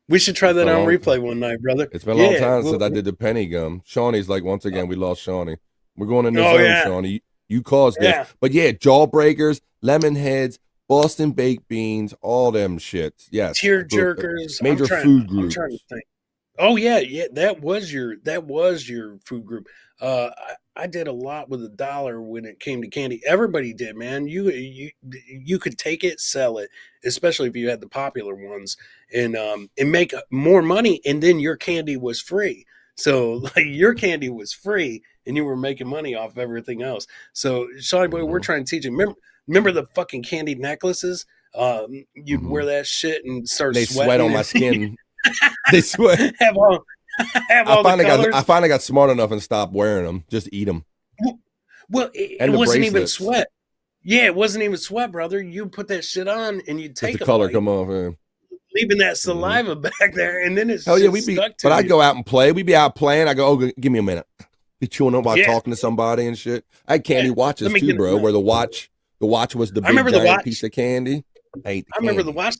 We should try that on replay one night, brother. It's been a long time since I did the penny gum. Shawnee's like, once again, we lost Shawnee. We're going in the zone, Shawnee. You caused this. Yeah. But yeah, jawbreakers, lemon heads, Boston baked beans, all them shits. Yes. Tear jerkers. Major food groups. I'm trying to think. Oh yeah. That was your food group. I did a lot with $1 when it came to candy. Everybody did, man. You could take it, sell it, especially if you had the popular ones, and make more money. And then your candy was free. So like your candy was free, and you were making money off everything else. So Shawnee Boy, we're trying to teach you. Remember the fucking candy necklaces? You'd wear that shit and start. They sweating sweat on my skin. They sweat. I finally got smart enough and stopped wearing them. Just eat them. Well, it wasn't even sweat. Yeah, it wasn't even sweat, brother. You put that shit on and you take the color come off, leaving that saliva back there, and then it's hell yeah, stuck to but I go out and play. We'd be out playing. I go, oh, give me a minute. Be chewing up while talking to somebody and shit. I had candy watches too, bro. Where the watch was the big giant piece of candy. I remember the watch.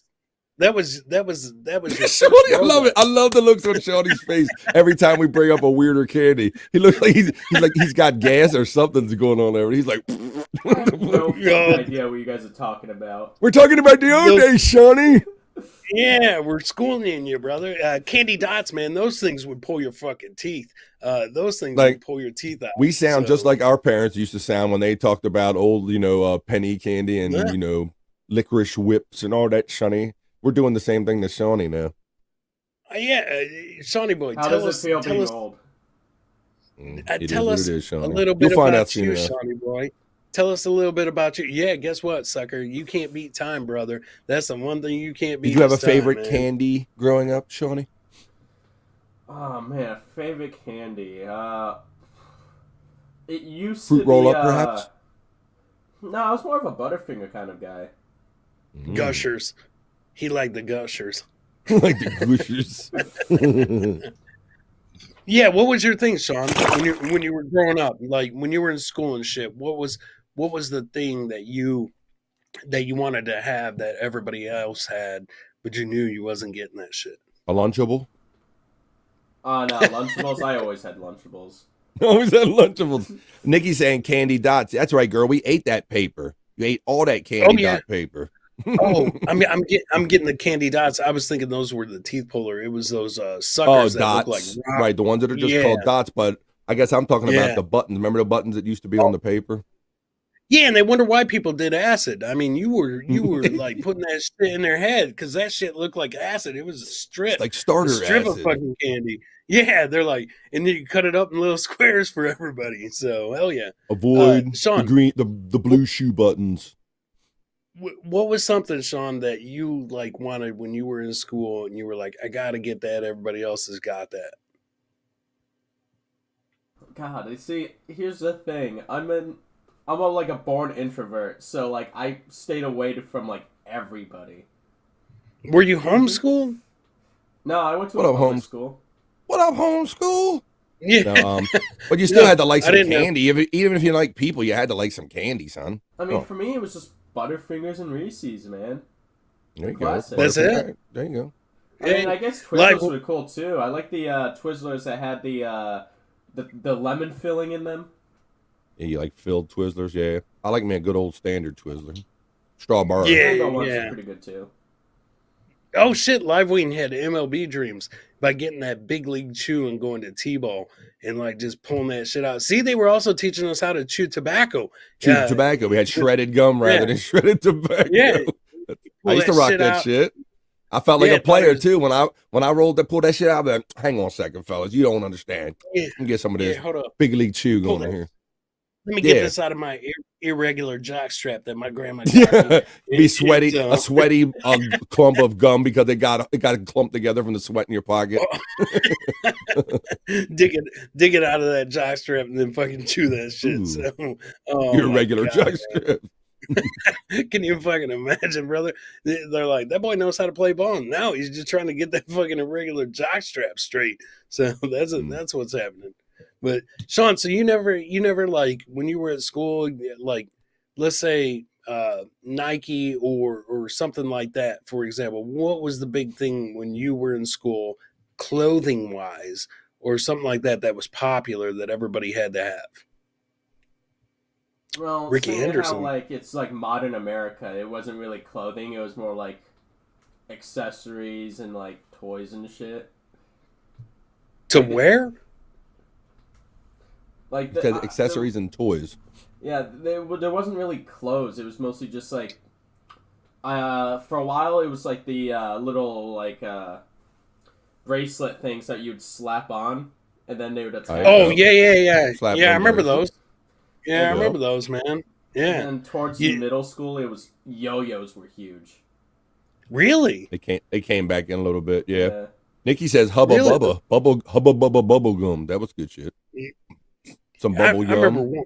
That was your Shorty, I love it. I love the looks on Shorty's face every time we bring up a weirder candy. He looks like he's got gas or something's going on there. He's like, no idea what you guys are talking about. We're talking about the old days, Shawnee. Yeah, we're schooling you, brother. Candy dots, man. Those things would pull your fucking teeth. Those things would pull your teeth out. We sound just like our parents used to sound when they talked about old, penny candy and licorice whips and all that, Shawnee. We're doing the same thing to Shawnee now. Shawnee Boy, How does it feel being old? Tell us a little bit about you, Shawnee Boy. Tell us a little bit about you. Yeah, guess what, sucker? You can't beat time, brother. That's the one thing you can't beat. Did you have a favorite candy growing up, Shawnee? Oh man, favorite candy. It used Fruit to be roll up, perhaps. No, I was more of a Butterfinger kind of guy. Gushers. He liked the Gushers. Like the Gushers. Yeah, what was your thing, Sean? When you were growing up, like when you were in school and shit, what was the thing that you wanted to have that everybody else had, but you knew you wasn't getting that shit? A Lunchable? No, Lunchables. I always had Lunchables. Always had Lunchables. Nikki saying candy dots. That's right, girl. We ate that paper. You ate all that candy dot paper. Oh, I'm getting the candy dots. I was thinking those were the teeth puller. It was those suckers that dots. look like rock. Right, the ones that are just called dots. But I guess I'm talking about the buttons. Remember the buttons that used to be on the paper? Yeah, and they wonder why people did acid. I mean, you were like putting that shit in their head because that shit looked like acid. It was a strip, it's like starter strip acid. of fucking candy. Yeah, they're like, and then you cut it up in little squares for everybody. So hell yeah. Avoid Sean, the blue shoe buttons. What was something, Sean, that you like wanted when you were in school and you were like, I gotta get that. Everybody else has got that. God, you see, here's the thing. I'm like a born introvert, so like I stayed away from like everybody. Were you homeschooled? No, I went to a public school. What up, homeschool? Yeah. No, but you still had to like some candy. Know. Even if you like people, you had to like some candy, son. I mean, for me, it was just Butterfingers and Reese's, man. There you Classic. go. That's it? There you go. I mean, I guess Twizzlers were cool too. I like the Twizzlers that had the lemon filling in them. Yeah, you like filled Twizzlers? Yeah. I like me a good old standard Twizzler. Strawberry. Yeah, Rainbow ones are pretty good too. Oh shit, Livewing had MLB dreams by getting that big league chew and going to T-ball and like just pulling that shit out. See, they were also teaching us how to chew tobacco. Chew tobacco. We had shredded gum rather than shredded tobacco. Yeah. I used to rock that shit. I felt like a player too when I pulled that shit out. But hang on a second, fellas, you don't understand. Let me get some of this hold up. big league chew going in here. Let me get this out of my irregular jock strap that my grandma got me. Be sweaty, a sweaty clump of gum because it got clumped together from the sweat in your pocket. dig it out of that jock strap and then fucking chew that shit. So, your regular jock strap. Can you fucking imagine, brother? They're like, that boy knows how to play ball. Now he's just trying to get that fucking irregular jock strap straight. So that's what's happening. But Sean, so you never like when you were at school, like let's say Nike or something like that, for example. What was the big thing when you were in school, clothing wise, or something like that was popular that everybody had to have? Well, Ricky Henderson. How, like it's like modern America. It wasn't really clothing. It was more like accessories and like toys and shit. To wear? Like accessories and toys. Yeah, there wasn't really clothes. It was mostly just like, for a while it was like the little like bracelet things that you'd slap on, and then they would attach. Oh yeah. Slap I remember bracelet. those. Yeah, I remember those, man. Yeah. And towards the middle school, it was yo-yos were huge. Really? They came back in a little bit. Yeah. Nikki says Hubba Bubba bubble gum. That was good shit. Some bubble yum. I remember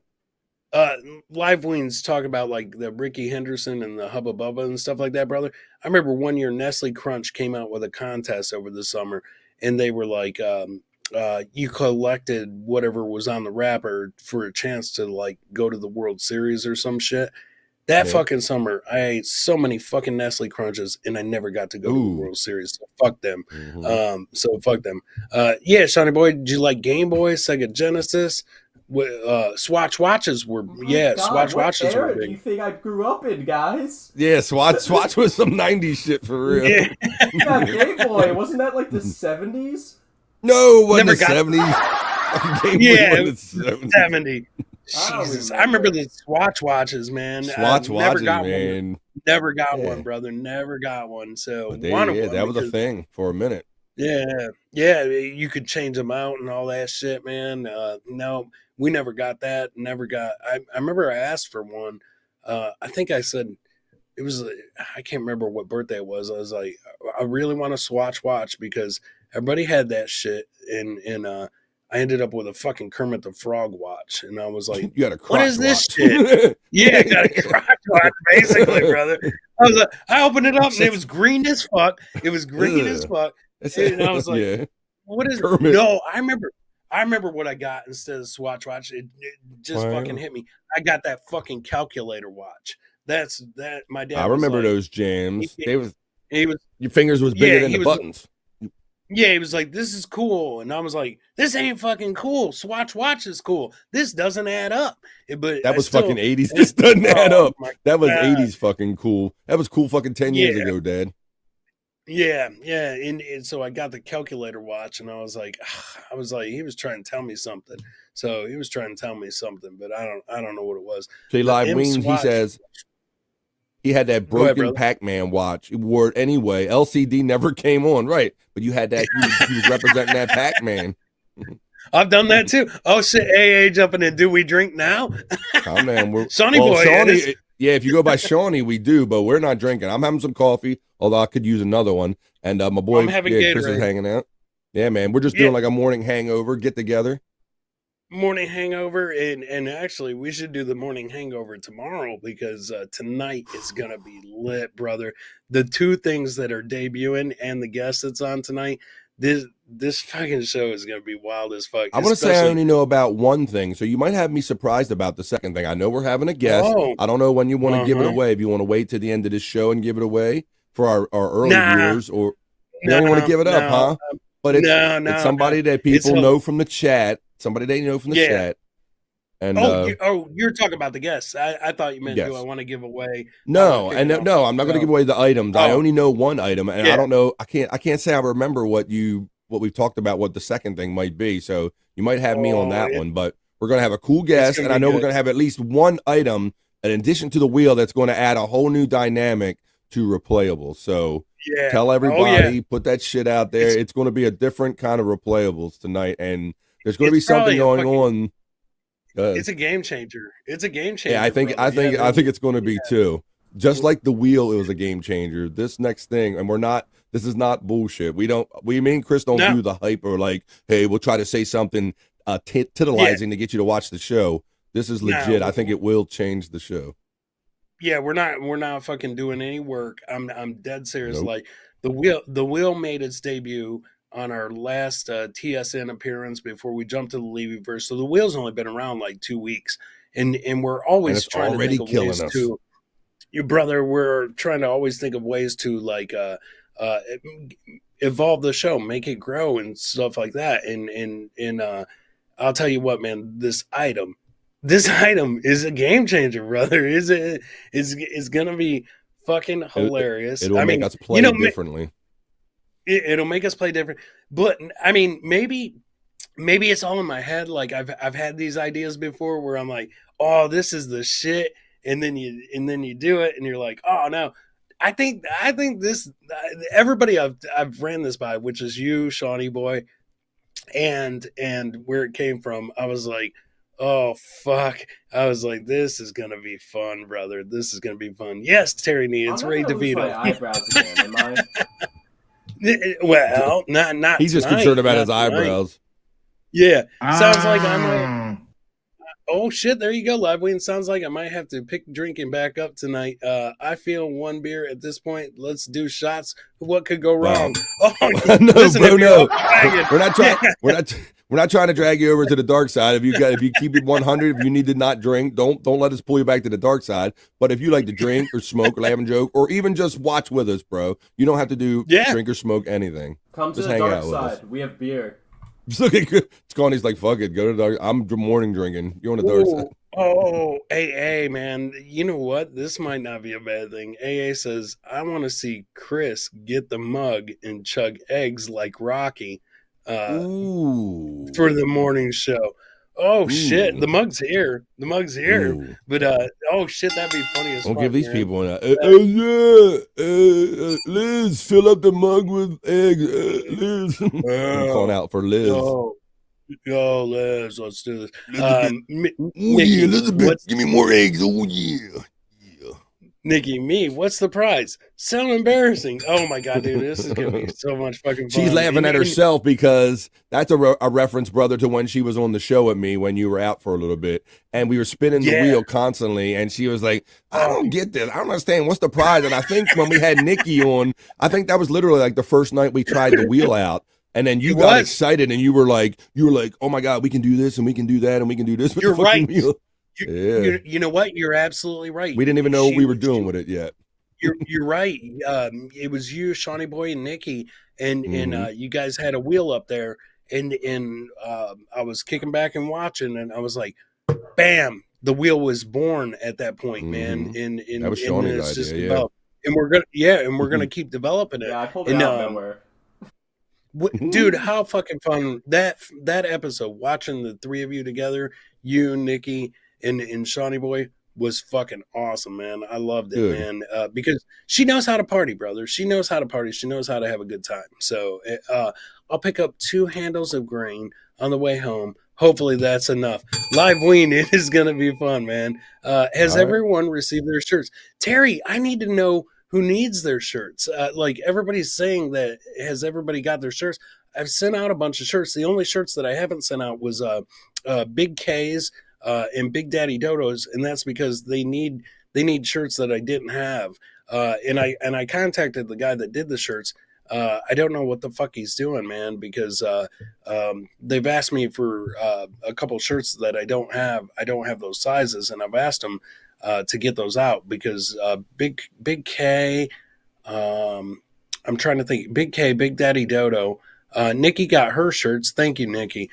Live Wings talk about like the Ricky Henderson and the Hubba Bubba and stuff like that, brother. I remember one year Nestle Crunch came out with a contest over the summer, and they were like, you collected whatever was on the wrapper for a chance to like go to the World Series or some shit. That fucking summer, I ate so many fucking Nestle Crunches, and I never got to go to the World Series. So fuck them. Yeah, Shawnee Boy, did you like Game Boy, Sega Genesis? Swatch watches were Swatch watches were big. Do you think I grew up in, guys? Yeah, Swatch was some 90s shit for real. Yeah, Game Boy, wasn't that like the 70s? No, it wasn't the 70s. Game Boy was the 70s. Jesus, I remember the Swatch watches, man. Swatch watches, man. Never got one, brother. Never got one. So that was a thing for a minute. Yeah, you could change them out and all that shit, man. No, we never got that. I remember I asked for one. I think I said it was. I can't remember what birthday it was. I was like, I really want a Swatch watch because everybody had that shit, and I ended up with a fucking Kermit the Frog watch, and I was like, "You got a crotch what is this watch. shit?" Yeah, I got a crotch watch, basically, brother. I opened it up and it was green as fuck. It was green as fuck. And I was like, what is Kermit. No, I remember what I got instead of Swatch watch. It just fucking hit me. I got that fucking calculator watch. That's my dad. I remember those jams. He was your fingers was bigger than the buttons. Yeah, he was like, "This is cool," and I was like, "This ain't fucking cool. Swatch watch is cool. This doesn't add up." But That I was still, fucking 80s. This doesn't add oh up. my That was god, 80s fucking cool. That was cool fucking 10 years yeah, ago, Dad. yeah, yeah. And so I got the calculator watch, and I was like, he was trying to tell me something. So he was trying to tell me something, but I don't know what it was. J The Live M Wings, he Swatch. says he had that Go ahead, broken brother. Pac-Man watch. He wore it anyway. LCD never came on, right? But you had that. He was representing that Pac-Man. I've done that too. Oh shit, AA jumping in. Do we drink now? Calm down. We're Sonny boy is. Shawnee. Yeah, if you go by Shawnee, we do, but we're not drinking. I'm having some coffee, although I could use another one. And my boy, I'm having Chris is Gatorade. hanging out. Yeah, man, we're just Yeah. doing like a morning hangover, get together. Morning hangover, and actually we should do the morning hangover tomorrow because tonight is gonna be lit, brother. The two things that are debuting and the guest that's on tonight, this fucking show is gonna be wild as fuck. I want to say I only know about one thing, so you might have me surprised about the second thing. I know we're having a guest. Oh. I don't know when you want to give it Uh-huh. away. If you want to wait to the end of this show and give it away for our early Nah. viewers, or you don't want to give it up, huh? But it's, no, it's somebody that people know from the chat. Somebody they know from the chat. And you're talking about the guests. I thought you meant yes. Do I want to give away? No, and no, I'm not going to give away the items. I Oh. only know one item, and Yeah. I don't know. I can't say I remember what we've talked about. What the second thing might be. So you might have me on that one. But we're going to have a cool guest, and I know we're going to have at least one item in addition to the wheel that's going to add a whole new dynamic to Replayables. So Yeah. tell everybody, put that shit out there. It's going to be a different kind of Replayables tonight, and there's going to be something going on. It's a game changer. It's a game changer. Yeah, I think it's going to be too. Just like the wheel, it was a game changer. This next thing, and this is not bullshit. Me and Chris don't do the hype or like, hey, we'll try to say something titillizing to get you to watch the show. This is legit. I think it will change the show. Yeah, we're not fucking doing any work. I'm dead serious. Nope. Like the wheel made its debut on our last TSN appearance before we jumped to the Levyverse. So the wheel's only been around like 2 weeks, and we're always trying to think of ways to. Your brother, we're trying to always think of ways to like evolve the show, make it grow, and stuff like that. And I'll tell you what, man, this item is a game changer, brother. Is gonna be fucking hilarious. It'll make us play differently. It'll make us play different. But I mean, maybe it's all in my head. Like I've had these ideas before where I'm like, oh, this is the shit, and then you do it, and you're like, oh no. I think this everybody I've ran this by, which is you, Shawnee boy, and where it came from. I was like, oh fuck. I was like, this is gonna be fun, brother. This is gonna be fun. Yes, Terry Nee, it's Ray DeVito. My eyebrows again, am I? Well, not. He's just concerned about his eyebrows. Yeah, sounds like I'm. Oh shit! There you go, Live Wing. Sounds like I might have to pick drinking back up tonight. I feel one beer at this point. Let's do shots. What could go wrong? Wow. Oh no, listen, bro, no. We're not trying. Yeah. We're not trying to drag you over to the dark side. If you keep it 100, if you need to not drink, don't let us pull you back to the dark side. But if you like to drink or smoke or laugh and joke or even just watch with us, bro, you don't have to do drink or smoke anything. Come to just the hang dark out with side. us. We have beer. Just look at Scotty's like, fuck it, go to the dark. I'm morning drinking. You're on the dark side. Oh, AA, man. You know what? This might not be a bad thing. AA says, I want to see Chris get the mug and chug eggs like Rocky for the morning show. Oh, shit. The mug's here. Ooh. But, oh, shit, that'd be funny as fuck. Don't give these people Liz, fill up the mug with eggs. Liz. I'm calling out for Liz. Yo, Liz, let's do this. Nikki, Elizabeth, give me more eggs. Oh, yeah. Nikki, what's the prize? So embarrassing. Oh, my God, dude, this is going to be so much fucking fun. She's laughing at herself because that's a reference, brother, to when she was on the show with me when you were out for a little bit. And we were spinning the wheel constantly. And she was like, I don't get this. I don't understand. What's the prize? And I think when we had Nikki on, I think that was literally like the first night we tried the wheel out. And then you got excited and you were like, oh my God, we can do this and we can do that and we can do this. You're right. Wheel. You know what? You're absolutely right. We didn't even know what we were doing with it yet. you're right. It was you, Shawnee Boy, and Nikki, and Mhm. you guys had a wheel up there, and I was kicking back and watching, and I was like, bam, the wheel was born at that point, man. Mhm. And That was and Shawnee's it's just idea, yeah. developed. And we're gonna keep developing it. Yeah, I pulled it And out of nowhere. dude, how fucking fun that episode, watching the three of you together, you, Nikki, and Shawnee Boy, was fucking awesome, man. I loved it, Good. man, because she knows how to party, brother. She knows how to party. She knows how to have a good time. So I'll pick up 2 handles of grain on the way home. Hopefully that's enough. Live wean, it is going to be fun, man. Has All right. everyone received their shirts? Terry, I need to know who needs their shirts. Like, everybody's saying that, has everybody got their shirts? I've sent out a bunch of shirts. The only shirts that I haven't sent out was Big K's and Big Daddy Dodo's, and that's because they need shirts that I didn't have. And I contacted the guy that did the shirts. I don't know what the fuck he's doing, man, because they've asked me for a couple shirts that I don't have. I don't have those sizes, and I've asked them to get those out because Big K, I'm trying to think, Big K, Big Daddy Dodo, Nikki got her shirts. Thank you, Nikki.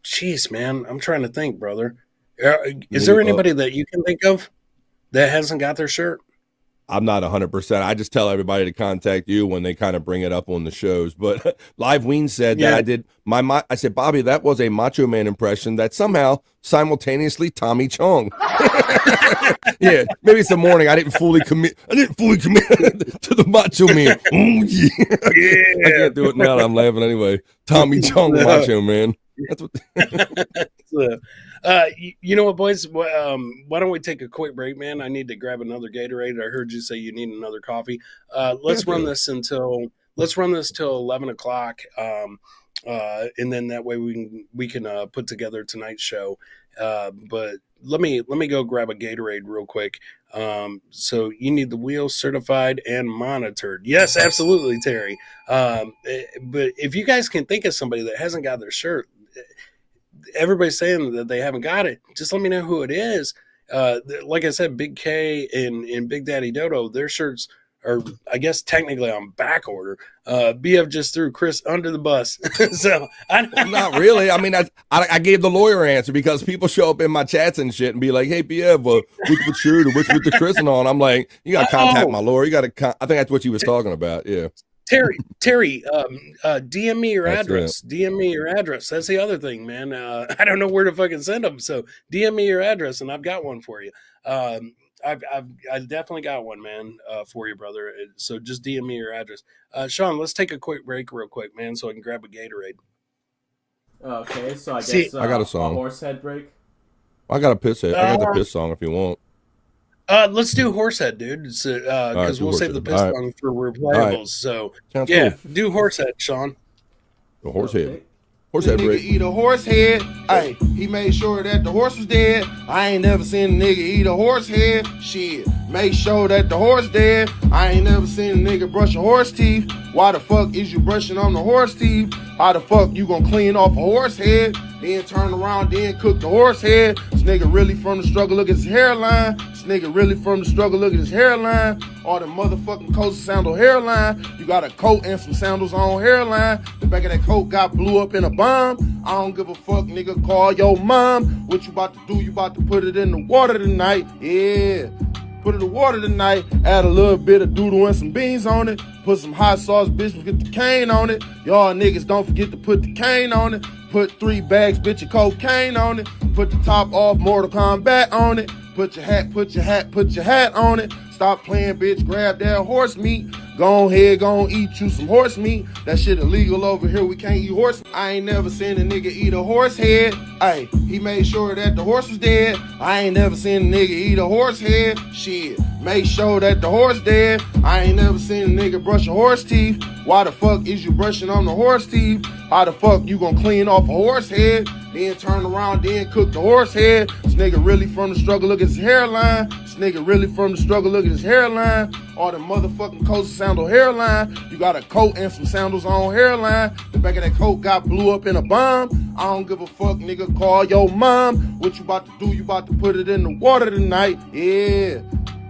Jeez, man, I'm trying to think, brother. Is there anybody that you can think of that hasn't got their shirt? I'm not 100%. I just tell everybody to contact you when they kind of bring it up on the shows. But Live Ween said that I did I said, Bobby, that was a Macho Man impression that somehow simultaneously Tommy Chong. Yeah, maybe it's the morning. I didn't fully commit to the Macho Man. Oh, yeah. I can't do it now. I'm laughing anyway. Tommy Chong, Macho Man. That's what. You know what, boys? Why don't we take a quick break, man? I need to grab another Gatorade. I heard you say you need another coffee. Let's run this till 11 o'clock, and then that way we can put together tonight's show. But let me go grab a Gatorade real quick. So you need the wheel certified and monitored. Yes, absolutely, Terry. But if you guys can think of somebody that hasn't got their shirt, everybody's saying that they haven't got it, just let me know who it is. Like I said, Big K and Big Daddy Dodo, their shirts are, I guess, technically on back order. BF just threw Chris under the bus. So not really. I mean, I gave the lawyer answer because people show up in my chats and shit and be like, hey, BF, which shirt or which with the Chris and on? I'm like, you got to contact my lawyer. You got to, I think that's what you was talking about. Yeah. Terry, DM me your address. DM me your address. That's the other thing, man. I don't know where to fucking send them. So DM me your address, and I've got one for you. I've definitely got one, man, for you, brother. So just DM me your address. Sean, let's take a quick break, real quick, man, so I can grab a Gatorade. Okay, so I guess I got a song. Horsehead break. I got a piss head. I got the piss song if you want. Let's do Horsehead, dude. Because we'll save the piss song for replayables. Right. So sounds yeah, cool. do Horsehead, Sean. The Horsehead. Okay. Horsehead nigga break. eat a horse head. Hey, he made sure that the horse was dead. I ain't never seen a nigga eat a horse head. Shit, make sure that the horse dead. I ain't never seen a nigga brush a horse teeth. Why the fuck is you brushing on the horse teeth? How the fuck you gonna clean off a horse head? Then turn around, then cook the horse head. This nigga really from the struggle, look at his hairline. This nigga really from the struggle, look at his hairline. All the motherfucking coats sandal hairline. You got a coat and some sandals on hairline. The back of that coat got blew up in a bomb. I don't give a fuck, nigga, call your mom. What you about to do? You about to put it in the water tonight. Yeah. Put it in the water tonight, add a little bit of doodle and some beans on it. Put some hot sauce, bitch, get the cane on it. Y'all niggas don't forget to put the cane on it. Put 3 bags, bitch, of cocaine on it. Put the top off Mortal Kombat on it. Put your hat on it. Stop playing, bitch, grab that horse meat. Go ahead, go eat you some horse meat. That shit illegal over here, we can't eat horse meat. I ain't never seen a nigga eat a horse head. Hey, he made sure that the horse was dead. I ain't never seen a nigga eat a horse head. Shit, make sure that the horse dead. I ain't never seen a nigga brush a horse teeth. Why the fuck is you brushing on the horse teeth? How the fuck you gonna clean off a horse head? Then turn around, then cook the horse head. This nigga really from the struggle, look at his hairline. This nigga really from the struggle, look at his hairline. All the motherfucking coats sandal hairline. You got a coat and some sandals on hairline. The back of that coat got blew up in a bomb. I don't give a fuck, nigga, call your mom. What you about to do? You about to put it in the water tonight. Yeah.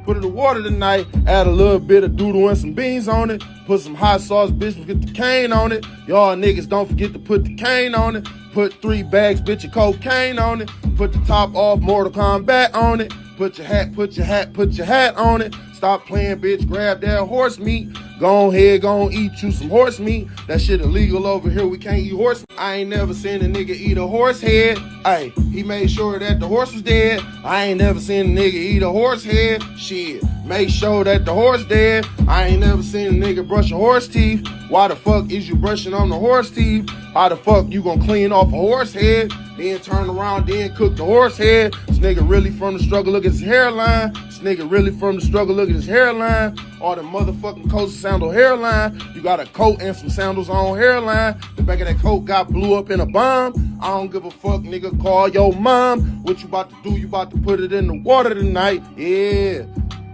Put it in water tonight, add a little bit of doodle and some beans on it. Put some hot sauce, bitch, get the cane on it. Y'all niggas don't forget to put the cane on it. Put 3 bags, bitch, of cocaine on it. Put the top off, Mortal Kombat on it. Put your hat on it. Stop playing, bitch, grab that horse meat. Go ahead, go eat you some horse meat. That shit illegal over here, we can't eat horse meat. I ain't never seen a nigga eat a horse head. Ay, he made sure that the horse was dead. I ain't never seen a nigga eat a horse head. Shit, make sure that the horse dead. I ain't never seen a nigga brush a horse teeth. Why the fuck is you brushing on the horse teeth? How the fuck you gonna clean off a horse head? Then turn around, then cook the horse head. This nigga really from the struggle, look at his hairline. This nigga really from the struggle, look at his hairline. All the motherfucking coats and sandal hairline. You got a coat and some sandals on hairline. The back of that coat got blew up in a bomb. I don't give a fuck, nigga, call your mom. What you about to do? You about to put it in the water tonight. Yeah.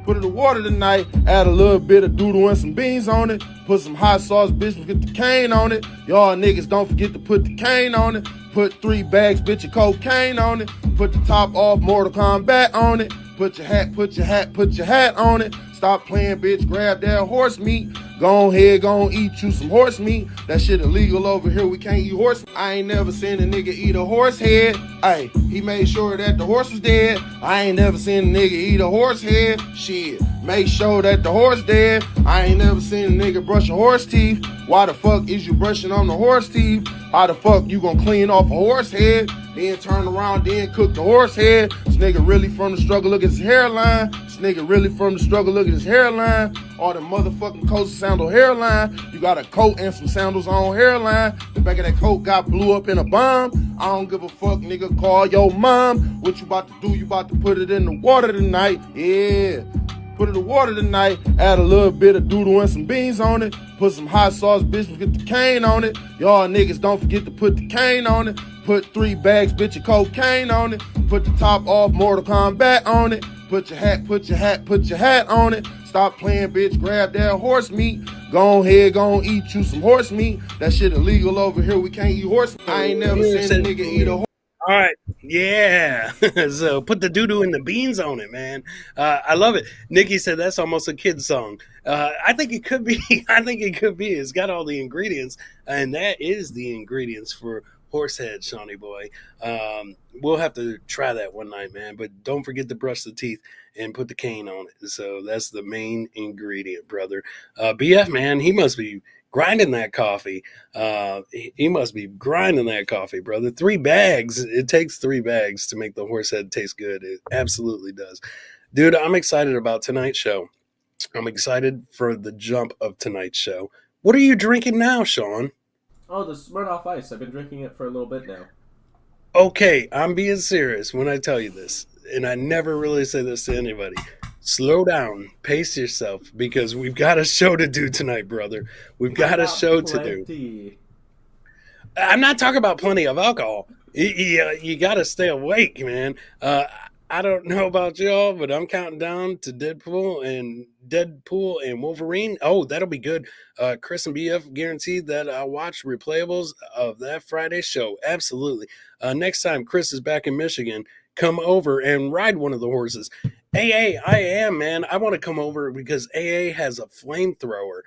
Put it in water tonight, add a little bit of doodle and some beans on it. Put some hot sauce, bitch, get the cane on it. Y'all niggas don't forget to put the cane on it. Put 3 bags, bitch, of cocaine on it. Put the top off, Mortal Kombat on it. Put your hat on it. Stop playing, bitch, grab that horse meat. Go ahead, go eat you some horse meat. That shit illegal over here, we can't eat horse meat. I ain't never seen a nigga eat a horse head. Ay, he made sure that the horse was dead. I ain't never seen a nigga eat a horse head. Shit, make sure that the horse dead. I ain't never seen a nigga brush a horse teeth. Why the fuck is you brushing on the horse teeth? How the fuck you gonna clean off a horse head? Then turn around, then cook the horse head. This nigga really from the struggle, look at his hairline. This nigga really from the struggle, look at his hairline. All the motherfucking coats and sandal hairline. You got a coat and some sandals on hairline. The back of that coat got blew up in a bomb. I don't give a fuck, nigga, call your mom. What you about to do? You about to put it in the water tonight. Yeah. Put it in water tonight, add a little bit of doodle and some beans on it. Put some hot sauce, bitch, get the cane on it. Y'all niggas don't forget to put the cane on it. Put 3 bags, bitch, of cocaine on it. Put the top off, Mortal Kombat on it. Put your hat on it. Stop playing, bitch, grab that horse meat. Go ahead, go eat you some horse meat. That shit illegal over here, we can't eat horse meat. I ain't never seen a nigga eat a horse. All right, yeah. So put the doo-doo and the beans on it, man. I love it. Nikki said that's almost a kid's song. I think it could be. I think it could be. It's got all the ingredients, and that is the ingredients for Horsehead, Shawnee boy. We'll have to try that one night, man. But don't forget to brush the teeth and put the cane on it. So that's the main ingredient, brother. BF, man, he must be grinding that coffee. He must be grinding that coffee, brother. 3 bags. It takes 3 bags to make the Horsehead taste good. It absolutely does. Dude, I'm excited about tonight's show. I'm excited for the jump of tonight's show. What are you drinking now, Sean? Oh, the Smirnoff Ice. I've been drinking it for a little bit now. Okay, I'm being serious when I tell you this, and I never really say this to anybody. Slow down, pace yourself, because we've got a show to do tonight, brother. We've got a show to do. I'm not talking about plenty of alcohol. You got to stay awake, man. I don't know about y'all, but I'm counting down to Deadpool and Wolverine. Oh, that'll be good. Chris and BF guaranteed that I'll watch replayables of that Friday show. Absolutely. Next time Chris is back in Michigan, come over and ride one of the horses. AA, I am, man. I want to come over because AA has a flamethrower.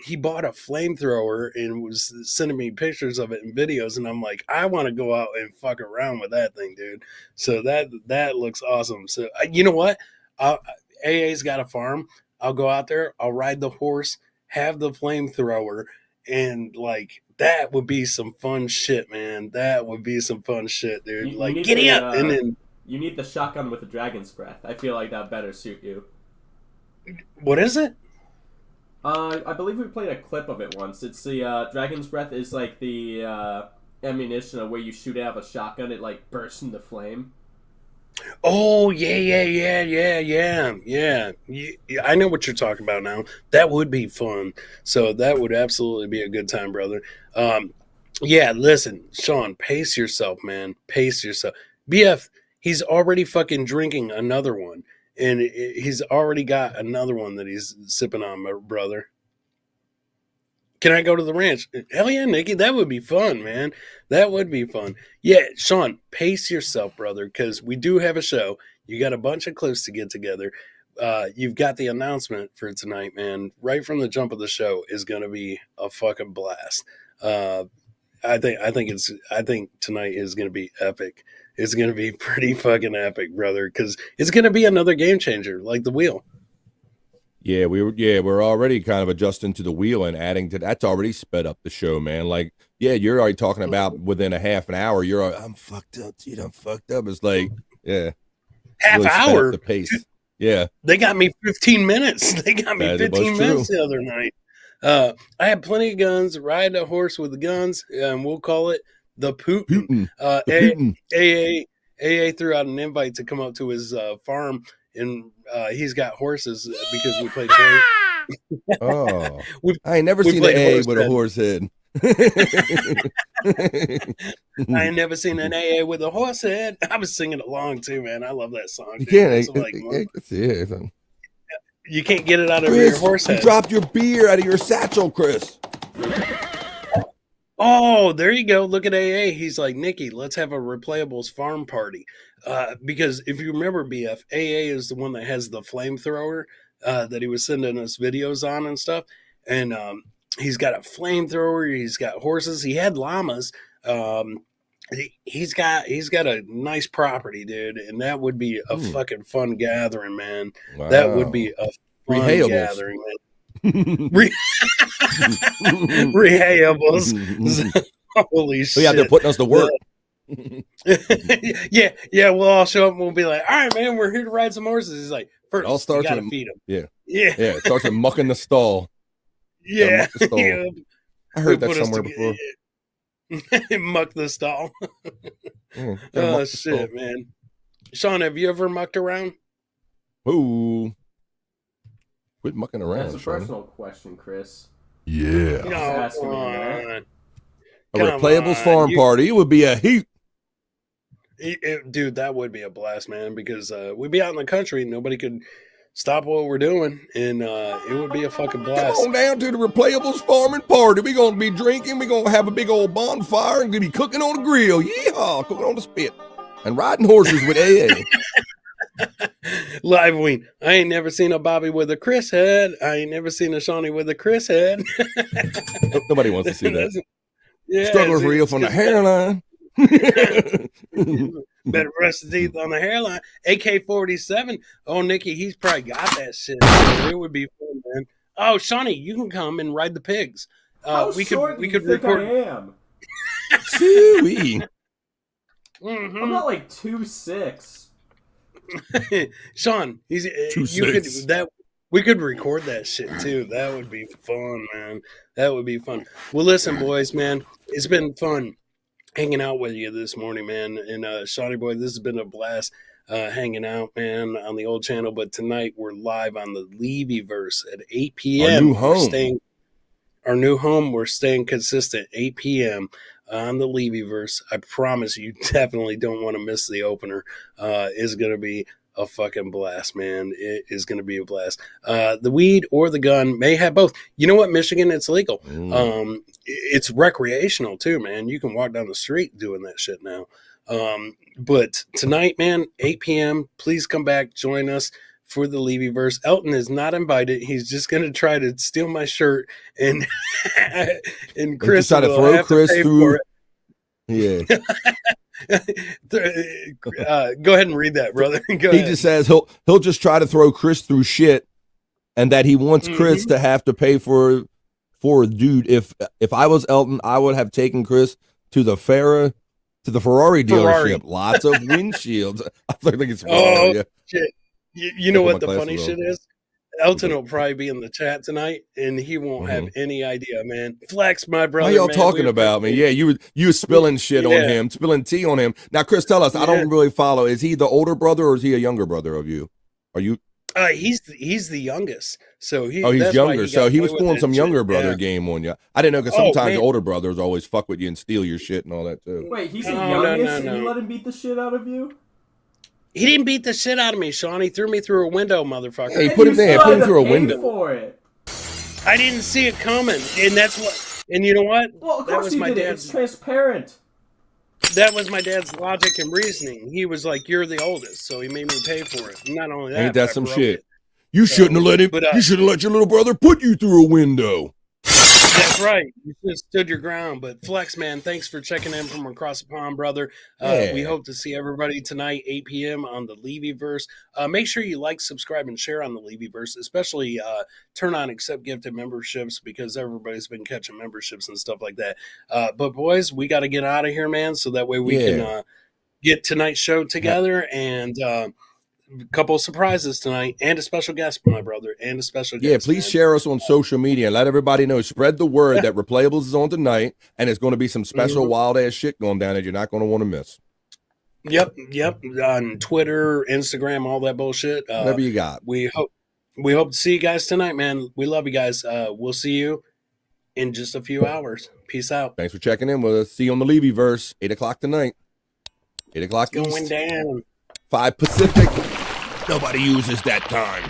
He bought a flamethrower and was sending me pictures of it and videos, and I'm like, I want to go out and fuck around with that thing, dude. So that looks awesome. So you know what? AA's got a farm. I'll go out there. I'll ride the horse, have the flamethrower, and like that would be some fun shit, man. That would be some fun shit, dude. Like giddy up, and then you need the shotgun with the dragon's breath. I feel like that better suit you. What is it? I believe we played a clip of it once. It's the dragon's breath is like the ammunition of where you shoot out of a shotgun. It like bursts into flame. Oh yeah. I know what you're talking about now. That would be fun. So that would absolutely be a good time, brother. Yeah, listen, Sean, pace yourself, man. Pace yourself. BF, he's already fucking drinking another one. And he's already got another one that he's sipping on, my brother. Can I go to the ranch? Hell yeah, Nikki. That would be fun, man. That would be fun. Yeah, Sean, pace yourself, brother, because we do have a show. You got a bunch of clips to get together. you've got the announcement for tonight, man. Right from the jump of the show is going to be a fucking blast. I think tonight is going to be epic. It's going to be pretty fucking epic, brother, because it's going to be another game changer, like the wheel. Yeah, we're already kind of adjusting to the wheel and adding to that's already sped up the show, man. Like, yeah, you're already talking about within a half an hour. I'm fucked up, dude. I'm fucked up. It's like, yeah, Half really sped up hour. the pace. Yeah, They got me 15 minutes. They got me That 15 was minutes true. the other night. I had plenty of guns. Ride a horse with the guns, and we'll call it the Putin. Putin. AA threw out an invite to come up to his farm, and he's got horses because we played horse. Oh, We- I ain't never we seen an played A horse with a head. horse head. I ain't never seen an AA with a horse head. I was singing along too, man. I love that song. You dude. can't. It's like, you can't get it out of your Chris, horse you head. dropped your beer out of your satchel, Chris. Oh, there you go. Look at AA. He's like, Nikki, let's have a Replayables farm party. Because if you remember, BF, AA is the one that has the flamethrower that he was sending us videos on and stuff. And he's got a flamethrower. He's got horses. He had llamas. He's got a nice property, dude. And that would be a fucking fun gathering, man. Wow. That would be a fun Rehayables. gathering, man. Rehayables. Holy So yeah, they're shit. putting us to work. yeah, we'll all show up and we'll be like, all right, man, we're here to ride some horses. He's like, first, all you starts gotta with- feed them. yeah. Yeah. Yeah, it starts with mucking the stall. Yeah. muck the stall. Yeah. I heard that Put us somewhere together. before. Muck the stall. Yeah, gotta Oh, muck the shit, stall. man. Sean, have you ever mucked around? Ooh. Quit mucking around, That's a Sean. personal question, Chris. Yeah. No, asking come me that. on. A Come Replayables on, farm you- party, it would be a heat. Dude, that would be a blast, man, because we'd be out in the country. Nobody could stop what we're doing, and it would be a fucking Come blast. on down to the Replayables farming party. We're going to be drinking. We're going to have a big old bonfire and going to be cooking on the grill. Yeehaw, cooking on the spit. And riding horses with AA. Live wing. I ain't never seen a Bobby with a Chris head. I ain't never seen a Shawnee with a Chris head. Nobody wants to see that. Yeah, Struggles see, real from the it's- hairline. Better brush the teeth on the hairline. AK-47. Oh, Nikki, he's probably got that shit. It would be fun, man. Oh, Shawnee, you can come and ride the pigs. How we short could do you think record. I am? Chewy. Mhm. I'm not like 2'6". Sean, he's you 2'6". could that we could record that shit too. That would be fun, man. That would be fun. Well, listen, boys, man, it's been fun hanging out with you this morning, man. And Shawnee boy, this has been a blast hanging out, man, on the old channel. But tonight we're live on the Levyverse at 8 p.m. Our new We're home. our new home. We're staying consistent. 8 p.m. on the Levyverse. I promise you definitely don't want to miss the opener. It's going to be a fucking blast, man. It is going to be a blast. The weed or the gun may have both. You know what? Michigan, it's legal. It's recreational too, man. You can walk down the street doing that shit now. But tonight, man, 8 p.m., please come back, join us for the Levyverse. Elton is not invited. He's just going to try to steal my shirt, and and Chris try to will throw have Chris pay through- for it. Yeah. Go ahead and read that, brother. Go He ahead. just says he'll just try to throw Chris through shit, and that he wants Chris to have to pay for a dude. If I was Elton, I would have taken Chris to the Ferrari dealership. Ferrari. Lots of windshields. I think it's Oh, Ferrari. Yeah. shit. You know Put what my the glasses funny on. shit is? Elton will probably be in the chat tonight, and he won't have any idea, man. Flex, my brother. What y'all man. talking We about, man? appreciate Yeah, you were spilling shit on Yeah. him, spilling tea on him. Now, Chris, tell us. I don't really follow. Is he the older brother or is he a younger brother of you? Are you? He's the youngest, so he. Oh, he's that's why younger. he So got he away was with pulling that some shit. younger brother Yeah. game on you. I didn't know because Oh, sometimes man. older brothers always fuck with you and steal your shit and all that too. Wait, he's the No, youngest, no. and you let him beat the shit out of you? He didn't beat the shit out of me, Sean. He threw me through a window, motherfucker. Hey, And put you him there. still Put him had to through a pay window. for it. I didn't see it coming, and that's what. And you know what? Well, of that course was you my did it. dad's. It's transparent. That was my dad's logic and reasoning. He was like, "You're the oldest," so he made me pay for it. Not only that, Ain't but that I some broke shit? it. You shouldn't have let him. But, You should have let your little brother put you through a window. That's right. You just stood your ground. But Flex, man, thanks for checking in from across the pond, brother. Yeah. We hope to see everybody tonight, 8 p.m. on the Levyverse. Make sure you like, subscribe, and share on the Levyverse, especially turn on accept gifted memberships because everybody's been catching memberships and stuff like that. But boys, we got to get out of here, man, so that way we can get tonight's show together and a couple of surprises tonight and a special guest, my brother, and a special guest. Yeah, please share us on social media and let everybody know. Spread the word that Replayables is on tonight, and there's going to be some special wild ass shit going down that you're not going to want to miss. Yep. On Twitter, Instagram, all that bullshit. Whatever you got. We hope to see you guys tonight, man. We love you guys. We'll see you in just a few hours. Peace out. Thanks for checking in with us. See you on the Levyverse, 8 o'clock tonight. 8 o'clock Going East, down. 5 Pacific. Nobody uses that time.